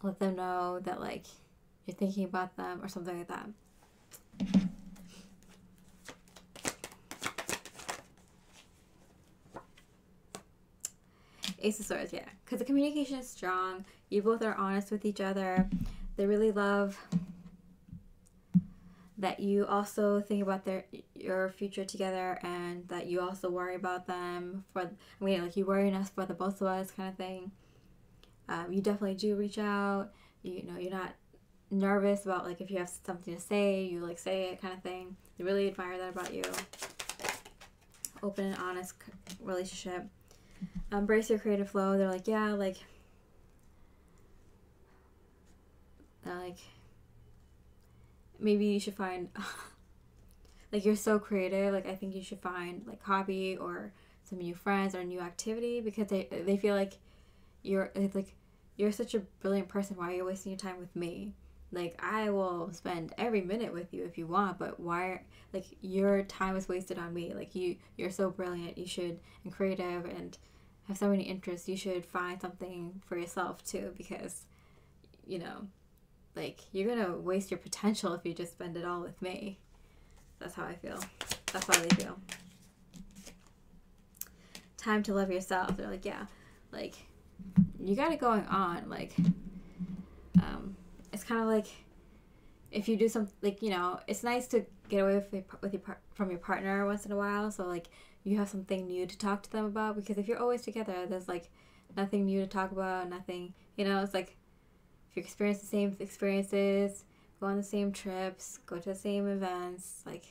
let them know that, like, you're thinking about them or something like that. Ace of Swords, yeah. Because the communication is strong. You both are honest with each other. They really love that you also think about your future together, and that you also worry about them like, you worry enough for the both of us kind of thing. You definitely do reach out. You know, you're not nervous about, like, if you have something to say, you, like, say it kind of thing. They really admire that about you. Open and honest relationship. Embrace your creative flow. They're like, yeah, like, maybe you should find like, you're so creative, like, I think you should find, like, hobby or some new friends or a new activity, because they feel like you're such a brilliant person. Why are you wasting your time with me? Like, I will spend every minute with you if you want, but why, like, your time is wasted on me. Like, you're so brilliant, you should, and creative, and have so many interests. You should find something for yourself too, because, you know, like, you're gonna waste your potential if you just spend it all with me. That's how I feel. That's how they feel. Time to love yourself. They're like, yeah, like, you got it going on. Like, it's kind of like, if you do something, like, you know, it's nice to get away from your partner once in a while, so, like, you have something new to talk to them about, because if you're always together, there's, like, nothing new to talk about, nothing, you know. It's like, if you experience the same experiences, go on the same trips, go to the same events, like,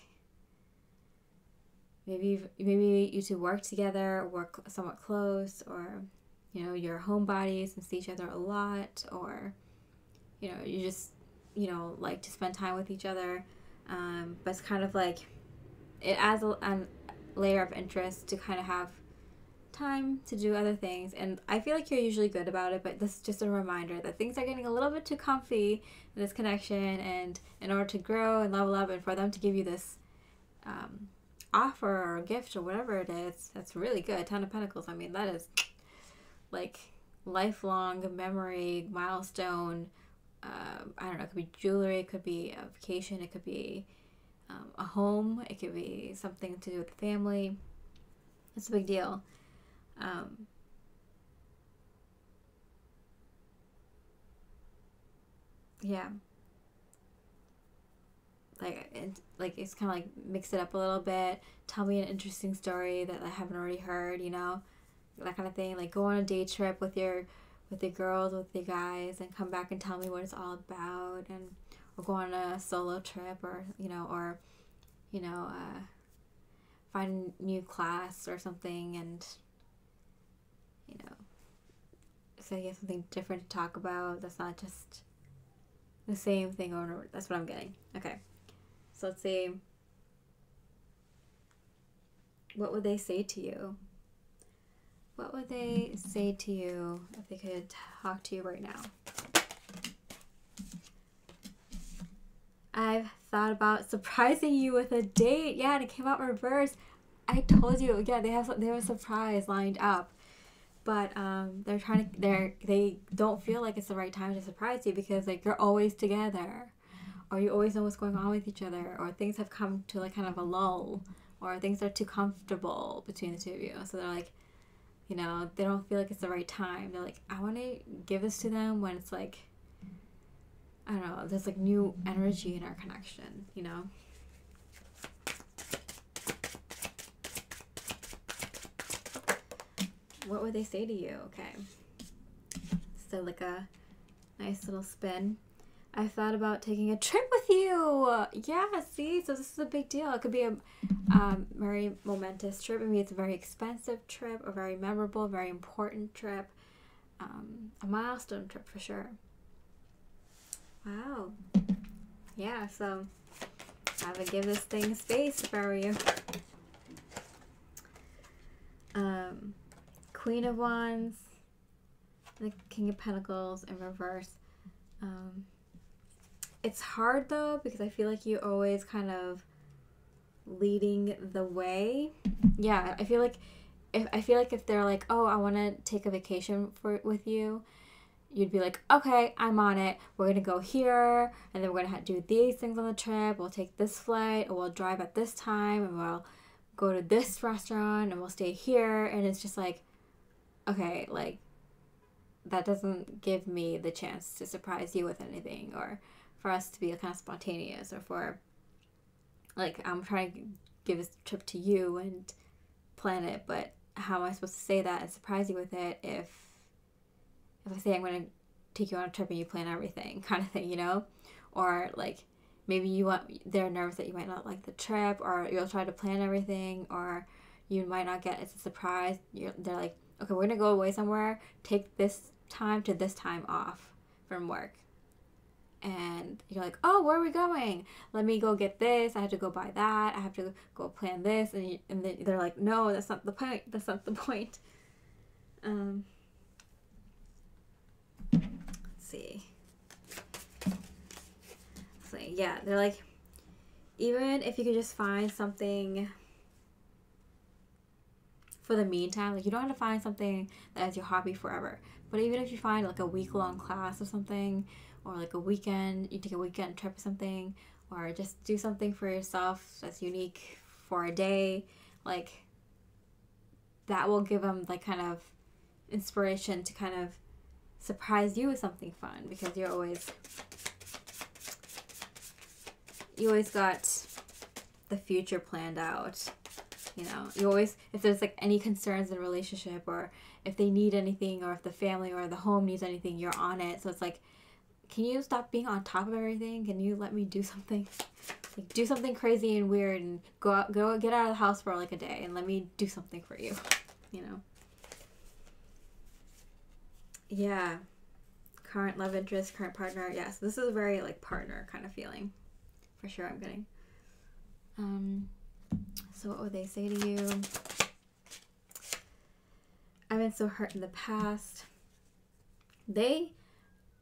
maybe you two work together, work somewhat close, or, you know, you're homebodies and see each other a lot, or, you know, you just, you know, like to spend time with each other. But it's kind of like, it adds a layer of interest to kind of have time to do other things. And I feel like you're usually good about it, but this is just a reminder that things are getting a little bit too comfy in this connection, and in order to grow and level up, and for them to give you this offer or gift or whatever it is, that's really good. 10 of Pentacles, I mean, that is like lifelong memory, milestone. I don't know, it could be jewelry, it could be a vacation, it could be a home, it could be something to do with the family. It's a big deal. Yeah. Like it's kind of like mix it up a little bit. Tell me an interesting story that I haven't already heard, you know, that kind of thing. Like, go on a day trip with your girls, with your guys, and come back and tell me what it's all about, and or go on a solo trip, or find a new class or something, and so you have something different to talk about. That's not just the same thing over and over. That's what I'm getting. Okay, so let's see. What would they say to you? What would they say to you if they could talk to you right now? I've thought about surprising you with a date. Yeah, and it came out reversed. I told you. Yeah, they have a surprise lined up, but they don't feel like it's the right time to surprise you, because like you're always together, or you always know what's going on with each other, or things have come to like kind of a lull, or things are too comfortable between the two of you. So they're like, they don't feel like it's the right time. They're like, I want to give this to them when it's like, I don't know, there's like new energy in our connection, What would they say to you? Okay. So like a nice little spin. I thought about taking a trip with you. Yeah, see? So this is a big deal. It could be a very momentous trip. Maybe it's a very expensive trip, a very memorable, very important trip. A milestone trip for sure. Wow. Yeah, so I would give this thing space if I were you. Queen of Wands, the King of Pentacles in reverse. It's hard though, because I feel like you're always kind of leading the way. Yeah, I feel like if they're like, oh, I want to take a vacation with you, you'd be like, okay, I'm on it. We're going to go here, and then we're going to do these things on the trip. We'll take this flight, or we'll drive at this time, and we'll go to this restaurant, and we'll stay here. And it's just like, okay, like, that doesn't give me the chance to surprise you with anything, or for us to be kind of spontaneous, or for, like, I'm trying to give this trip to you and plan it, but how am I supposed to say that and surprise you with it if I say I'm going to take you on a trip and you plan everything, kind of thing, Or, like, maybe they're nervous that you might not like the trip, or you'll try to plan everything, or you might not get, it's a surprise. They're like, okay, we're going to go away somewhere, take this time to this time off from work. and you're like, oh, where are we going? Let me go get this. I have to go buy that. I have to go plan this. And they're like, no, that's not the point. That's not the point. Let's see. So, yeah, they're like, even if you could just find something for the meantime, like you don't have to find something that is your hobby forever, but even if you find like a week-long class or something, or like a weekend, you take a weekend trip or something, or just do something for yourself that's unique for a day, like that will give them like kind of inspiration to kind of surprise you with something fun, because you always got the future planned out. You know, you always, if there's like any concerns in a relationship, or if they need anything, or if the family or the home needs anything, you're on it. So it's like, can you stop being on top of everything? Can you let me do something? Like, do something crazy and weird and go get out of the house for like a day and let me do something for you, you know? Yeah. Current love interest, current partner. Yes, this is a very like partner kind of feeling. For sure I'm getting. So what would they say to you? I've been so hurt in the past. They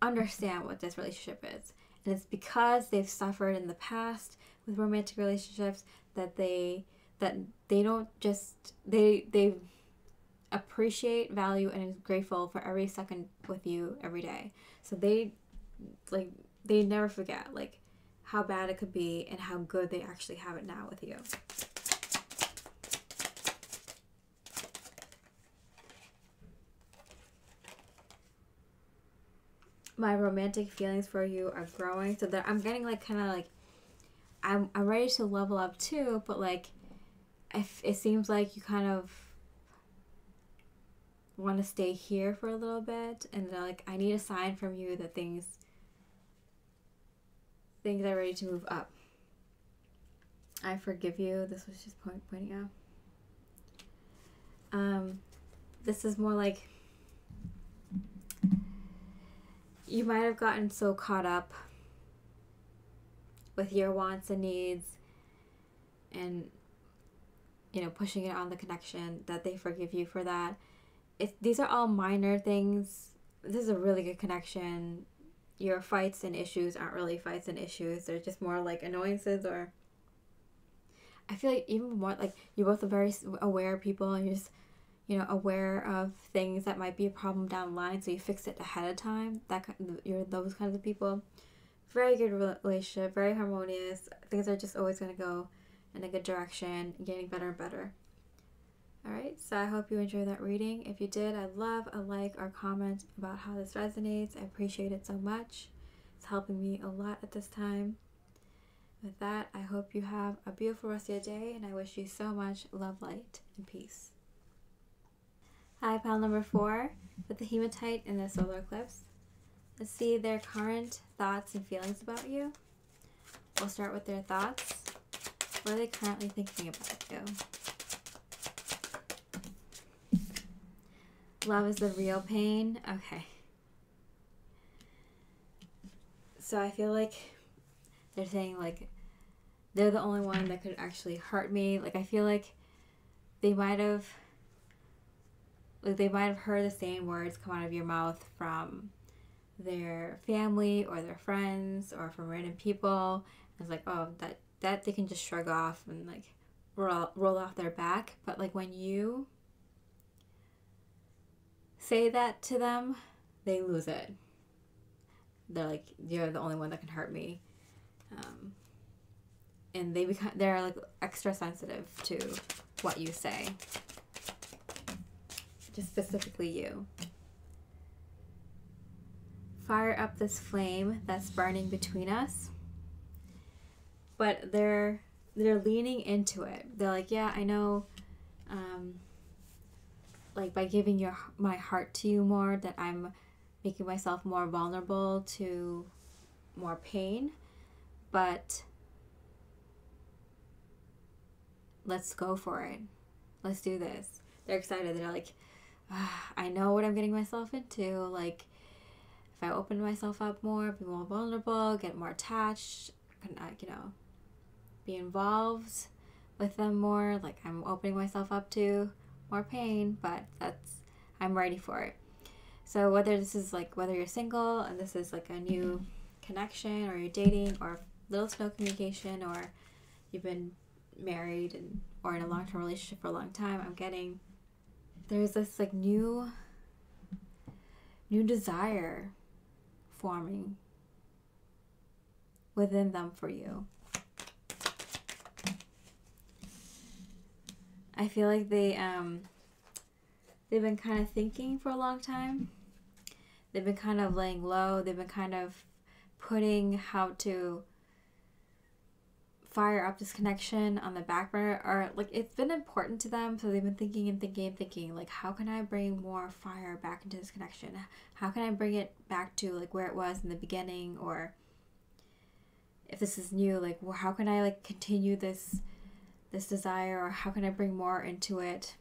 understand what this relationship is. And it's because they've suffered in the past with romantic relationships that they don't just, they appreciate, value, and is grateful for every second with you every day. So they never forget like how bad it could be and how good they actually have it now with you. My romantic feelings for you are growing, so that I'm getting like kind of like I'm ready to level up too, but like it seems like you kind of want to stay here for a little bit, and they're like, I need a sign from you that things are ready to move up. I forgive you. This was just pointing out. This is more like you might have gotten so caught up with your wants and needs and, you know, pushing it on the connection that they forgive you for that. These are all minor things. This is a really good connection. Your fights and issues aren't really fights and issues. They're just more like annoyances, or I feel like even more like you're both very aware people, and you're just, you know, aware of things that might be a problem down the line, so you fix it ahead of time. You're those kinds of people. Very good relationship, very harmonious. Things are just always going to go in a good direction, getting better and better. Alright, so I hope you enjoyed that reading. If you did, I'd love a like or comment about how this resonates. I appreciate it so much. It's helping me a lot at this time. With that, I hope you have a beautiful rest of your day, and I wish you so much love, light, and peace. Hi, pile number 4 with the Hematite and the solar eclipse. Let's see their current thoughts and feelings about you. We'll start with their thoughts. What are they currently thinking about you? Love is the real pain. Okay. So I feel like they're saying like they're the only one that could actually hurt me. Like I feel like they might have heard the same words come out of your mouth from their family or their friends or from random people. It's like, oh, that they can just shrug off and like roll off their back. But like when you say that to them, they lose it. They're like, you're the only one that can hurt me. And they're like extra sensitive to what you say. Just specifically you. Fire up this flame that's burning between us. But they're leaning into it. They're like, yeah, I know, like by giving my heart to you more, that I'm making myself more vulnerable to more pain. But let's go for it. Let's do this. They're excited. They're like, I know what I'm getting myself into. Like, if I open myself up more, be more vulnerable, get more attached, you know, be involved with them more, like I'm opening myself up to more pain, but I'm ready for it. So whether this is like, whether you're single and this is like a new connection, or you're dating, or little to no communication, or you've been married or in a long-term relationship for a long time, I'm getting there's this like new desire forming within them for you. I feel like they've been kind of thinking for a long time. They've been kind of laying low. They've been kind of putting how to fire up this connection on the back burner, or like it's been important to them, so they've been thinking and thinking and thinking, like, how can I bring more fire back into this connection? How can I bring it back to like where it was in the beginning? Or if this is new, like, well, how can I like continue this desire, or how can I bring more into it?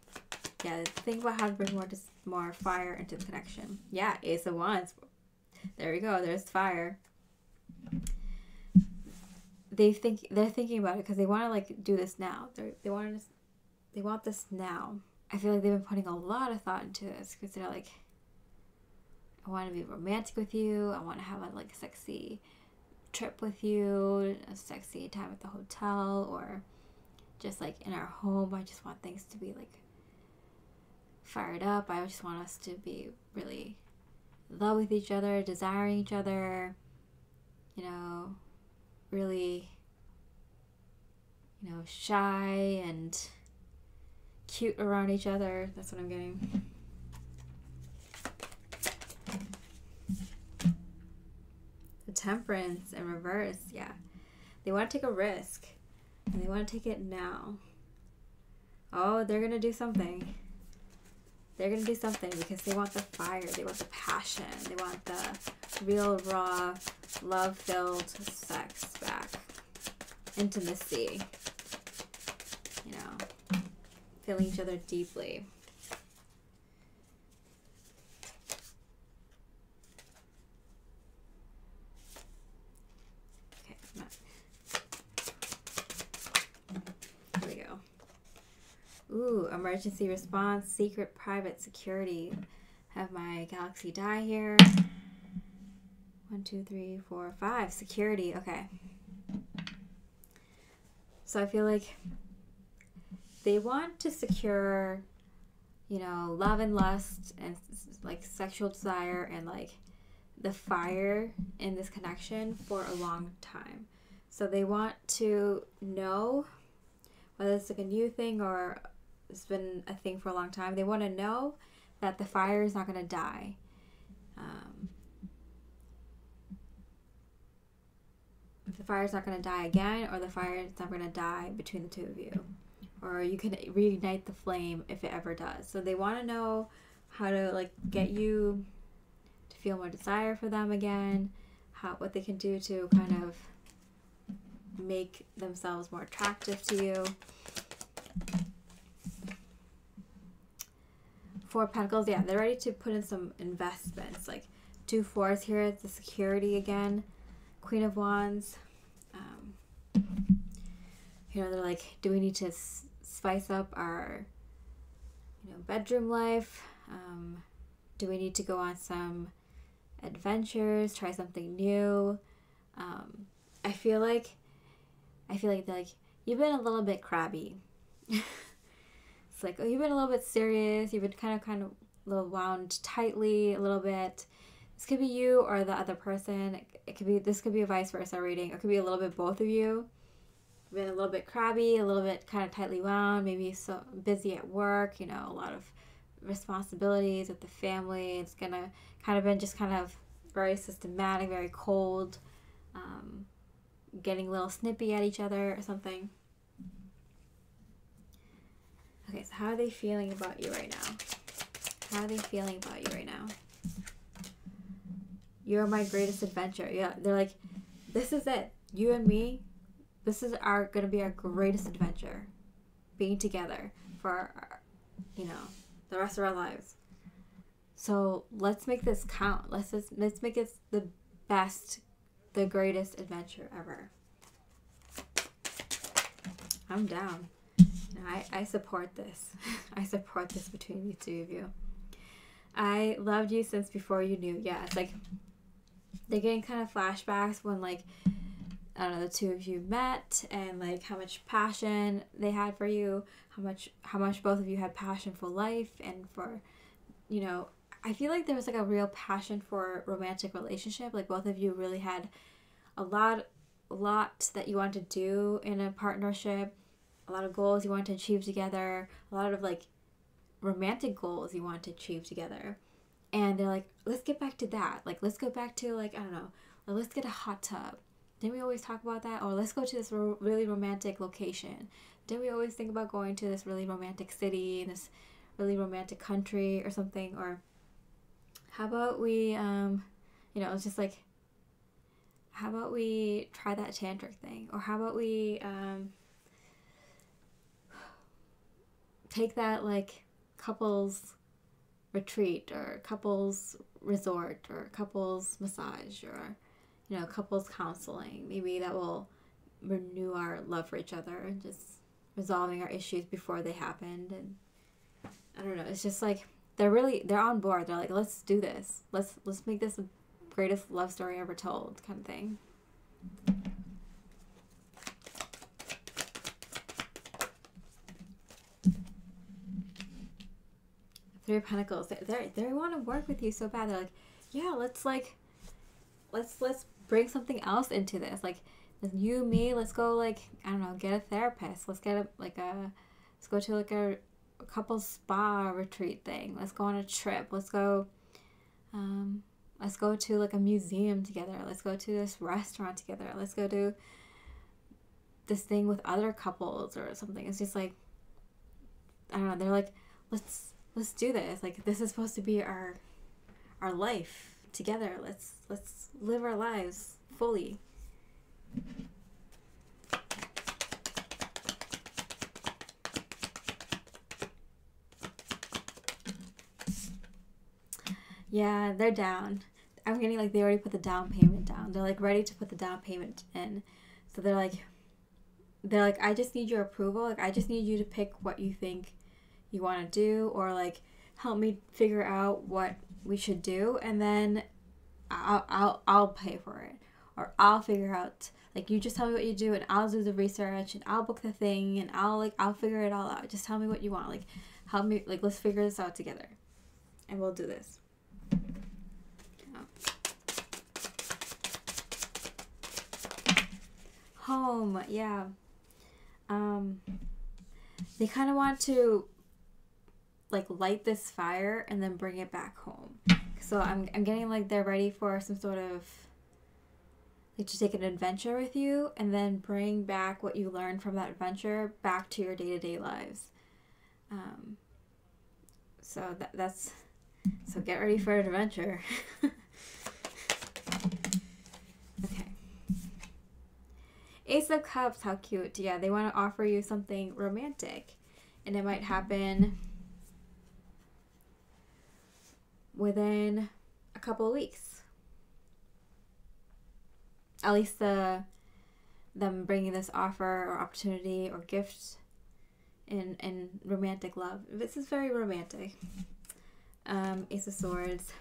Yeah, think about how to bring more fire into the connection. Yeah, Ace of Wands. There we go. There's fire. They're thinking about it because they want to like do this now. They want this now. I feel like they've been putting a lot of thought into this because they're like, I want to be romantic with you. I want to have a like sexy trip with you, a sexy time at the hotel, or just like in our home. I just want things to be like fired up. I just want us to be really in love with each other, desiring each other, you know, really, you know, shy and cute around each other. That's what I'm getting. The Temperance in reverse. Yeah, they want to take a risk and they want to take it now. Oh, they're gonna do something. They're gonna do something because they want the fire, they want the passion, they want the real, raw, love-filled sex back. Intimacy. You know, feeling each other deeply. Okay, here we go. Ooh, emergency response, secret, private, security. Have my galaxy die here. 1, 2, 3, 4, 5. Security. Okay. So I feel like they want to secure, you know, love and lust and like sexual desire and like the fire in this connection for a long time. So they want to know, whether it's like a new thing or it's been a thing for a long time, they want to know that the fire is not going to die. If the fire is not going to die again, or the fire is not going to die between the two of you, or you can reignite the flame if it ever does. So they want to know how to like get you to feel more desire for them again, what they can do to kind of make themselves more attractive to you. 4 of Pentacles, yeah, they're ready to put in some investments. Like 2 4s here, it's the security again. Queen of Wands. You know, they're like, do we need to spice up our, you know, bedroom life? Do we need to go on some adventures, try something new? I feel like they're like, you've been a little bit crabby. It's like, oh, you've been a little bit serious. You've been kind of a little wound tightly a little bit. This could be you or the other person. This could be a vice versa reading. It could be a little bit both of you. Been a little bit crabby, a little bit kind of tightly wound, maybe so busy at work, you know, a lot of responsibilities with the family. It's gonna kind of been just kind of very systematic, very cold, getting a little snippy at each other or something. Okay, so how are they feeling about you right now? How are they feeling about you right now? You're my greatest adventure. Yeah, they're like, this is it. You and me, this is gonna be our greatest adventure. Being together for, you know, the rest of our lives. So let's make this count. Let's make it the best, the greatest adventure ever. I'm down. I support this. I support this between the two of you. I loved you since before you knew. Yeah, it's like they're getting kind of flashbacks when, like, I don't know, the two of you met, and like how much passion they had for you, how much both of you had passion for life and for, you know, I feel like there was like a real passion for romantic relationship. Like both of you really had a lot that you wanted to do in a partnership, a lot of goals you wanted to achieve together, a lot of like romantic goals you wanted to achieve together. And they're like, let's get back to that. Like, let's go back to, like, I don't know, let's get a hot tub. Didn't we always talk about that? Or let's go to this really romantic location. Didn't we always think about going to this really romantic city, this really romantic country or something? Or how about we, it's just like, how about we try that tantric thing? Or how about we take that, like, couples retreat or couples resort or couples massage or, couples counseling. Maybe that will renew our love for each other and just resolving our issues before they happened. And I don't know, it's just like they're on board. They're like, let's do this. Let's make this the greatest love story ever told, kind of thing. Three of Pentacles. They want to work with you so bad. They're like, yeah, let's bring something else into this. Like, you, me, let's go, like, I don't know, get a therapist. Let's get let's go to like a couples spa retreat thing. Let's go on a trip. Let's go to like a museum together. Let's go to this restaurant together. Let's go do this thing with other couples or something. It's just like, I don't know. They're like, let's do this. Like, this is supposed to be our life together. Let's live our lives fully. Yeah, they're down. I'm getting like they already put the down payment down. They're like ready to put the down payment in. So they're like, I just need your approval. Like, I just need you to pick what you think you want to do, or like help me figure out what we should do, and then I'll pay for it, or I'll figure out, like, you just tell me what you do and I'll do the research and I'll book the thing and I'll figure it all out. Just tell me what you want. Like, help me, like, let's figure this out together and we'll do this. Home, yeah. They kind of want to like light this fire and then bring it back home. So I'm getting like they're ready for some sort of like to take an adventure with you and then bring back what you learned from that adventure back to your day-to-day lives. So that's so get ready for an adventure. Okay. Ace of Cups, how cute. Yeah, they want to offer you something romantic, and it might happen within a couple of weeks. At least them bringing this offer or opportunity or gift in romantic love. This is very romantic. Ace of Swords.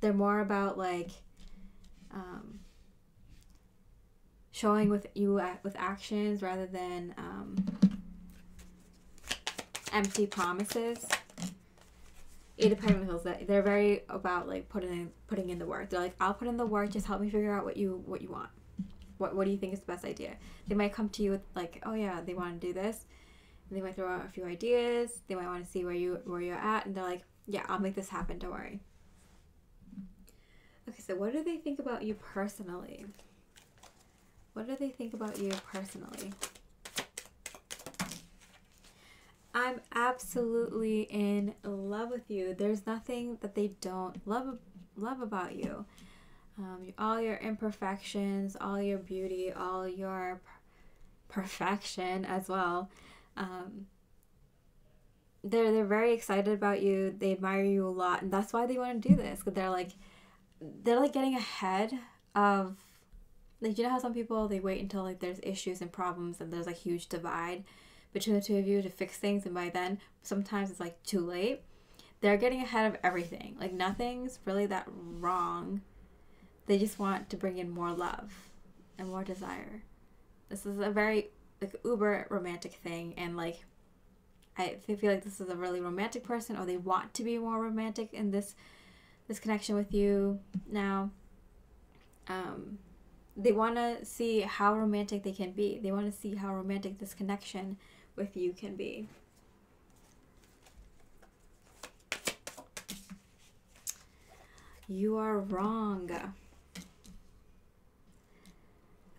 They're more about like showing with actions rather than empty promises. Eight of Pentacles, they're very about like putting in the work. They're like, I'll put in the work, just help me figure out what you want. What do you think is the best idea? They might come to you with like, oh yeah, they want to do this. And they might throw out a few ideas. They might want to see where you're at, and they're like, yeah, I'll make this happen, don't worry. Okay, so what do they think about you personally? What do they think about you personally? I'm absolutely in love with you. There's nothing that they don't love about you. All your imperfections, all your beauty, all your perfection as well. they're very excited about you. They admire you a lot, and that's why they want to do this. Because they're like getting ahead of, like, you know how some people, they wait until like there's issues and problems and there's like huge divide between the two of you to fix things, and by then sometimes it's like too late. They're getting ahead of everything. Like, nothing's really that wrong. They just want to bring in more love and more desire. This is a very like uber romantic thing, and like I feel like this is a really romantic person, or they want to be more romantic in this connection with you now. They want to see how romantic they can be. They want to see how romantic this connection with you can be. You are wrong.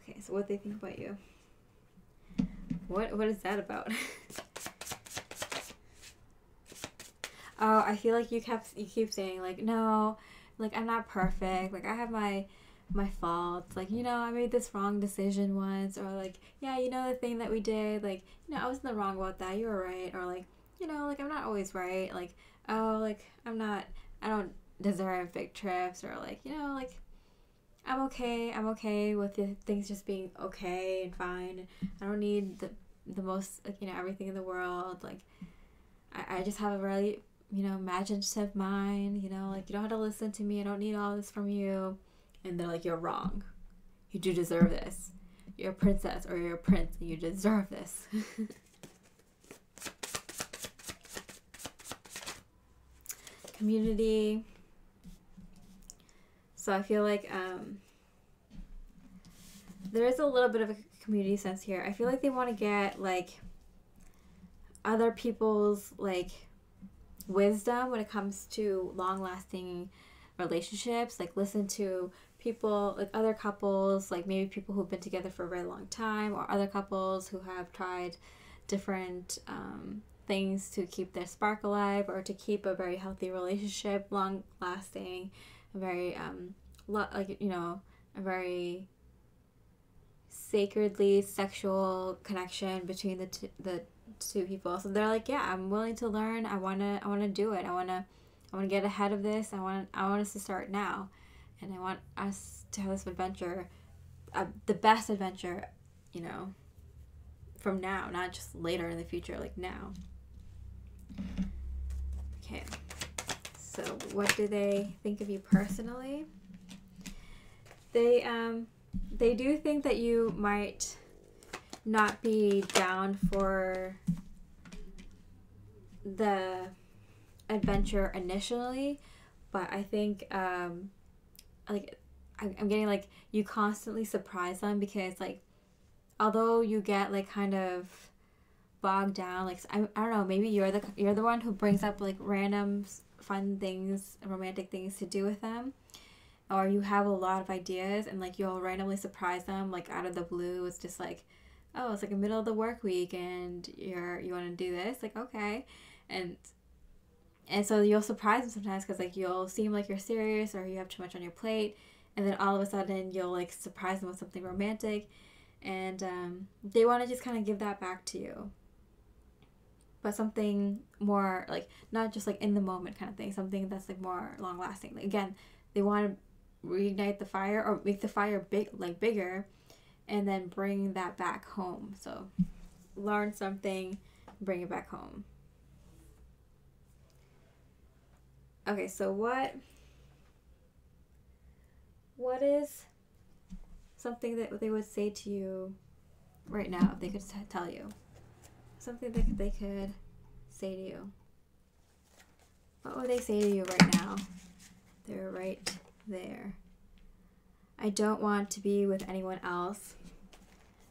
Okay, so what they think about you? What is that about? Oh, I feel like you keep saying like, no, like, I'm not perfect. Like, I have my faults. Like, you know, I made this wrong decision once, or like, yeah, you know, the thing that we did, like, you know, I was in the wrong about that. You were right. Or like, you know, like, I'm not always right. Like, oh, like, I don't deserve big trips, or like, you know, like, I'm okay with the things just being okay and fine. I don't need the most, like, you know, everything in the world. Like, I just have a really, you know, imaginative mind, you know, like, you don't have to listen to me. I don't need all this from you. And they're like, you're wrong. You do deserve this. You're a princess, or you're a prince, and you deserve this. Community. So I feel like there is a little bit of a community sense here. I feel like they want to get like other people's like wisdom when it comes to long-lasting relationships. Like, listen to people, like other couples, like maybe people who've been together for a very long time, or other couples who have tried different things to keep their spark alive, or to keep a very healthy relationship long lasting, a very like, you know, a very sacredly sexual connection between the two people. So they're like, yeah, I'm willing to learn. I wanna do it. I wanna get ahead of this. I want us to start now, and I want us to have this adventure, the best adventure, you know, from now, not just later in the future, like now. Okay, so what do they think of you personally? They do think that you might not be down for the adventure initially, but I think like I'm getting like you constantly surprise them, because like although you get like kind of bogged down, like I don't know, maybe you're the one who brings up like random fun things, romantic things to do with them, or you have a lot of ideas, and like you'll randomly surprise them like out of the blue. It's just like, oh, it's like a middle of the work week and you want to do this, like, okay. And so you'll surprise them sometimes, because like you'll seem like you're serious, or you have too much on your plate, and then all of a sudden you'll like surprise them with something romantic, and they want to just kind of give that back to you, but something more like not just like in the moment kind of thing, something that's like more long lasting. Like, again, they want to reignite the fire, or make the fire bigger, and then bring that back home. So learn something, bring it back home. Okay, so what is something that they would say to you right now if they could tell you? Something that they could say to you. What would they say to you right now? They're right there. I don't want to be with anyone else.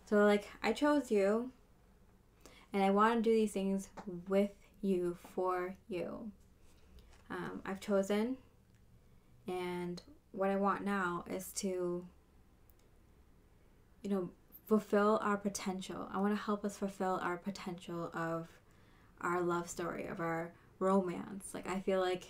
So like, I chose you, and I want to do these things with you, for you. I've chosen, and what I want now is to, you know, fulfill our potential. I want to help us fulfill our potential of our love story, of our romance. Like, I feel like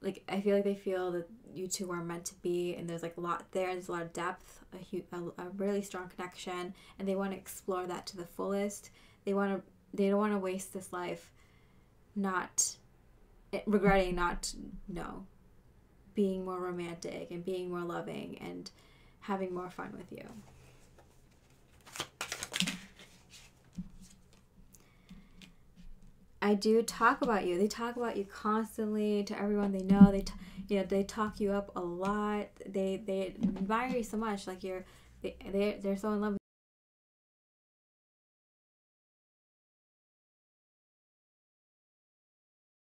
they feel that you two are meant to be, and there's like a lot there. There's a lot of depth, a really strong connection, and they want to explore that to the fullest. They don't want to waste this life regretting not, being more romantic and being more loving and having more fun with you. I do talk about you. They talk about you constantly to everyone they know. They talk you up a lot. They admire you so much. Like they're so in love with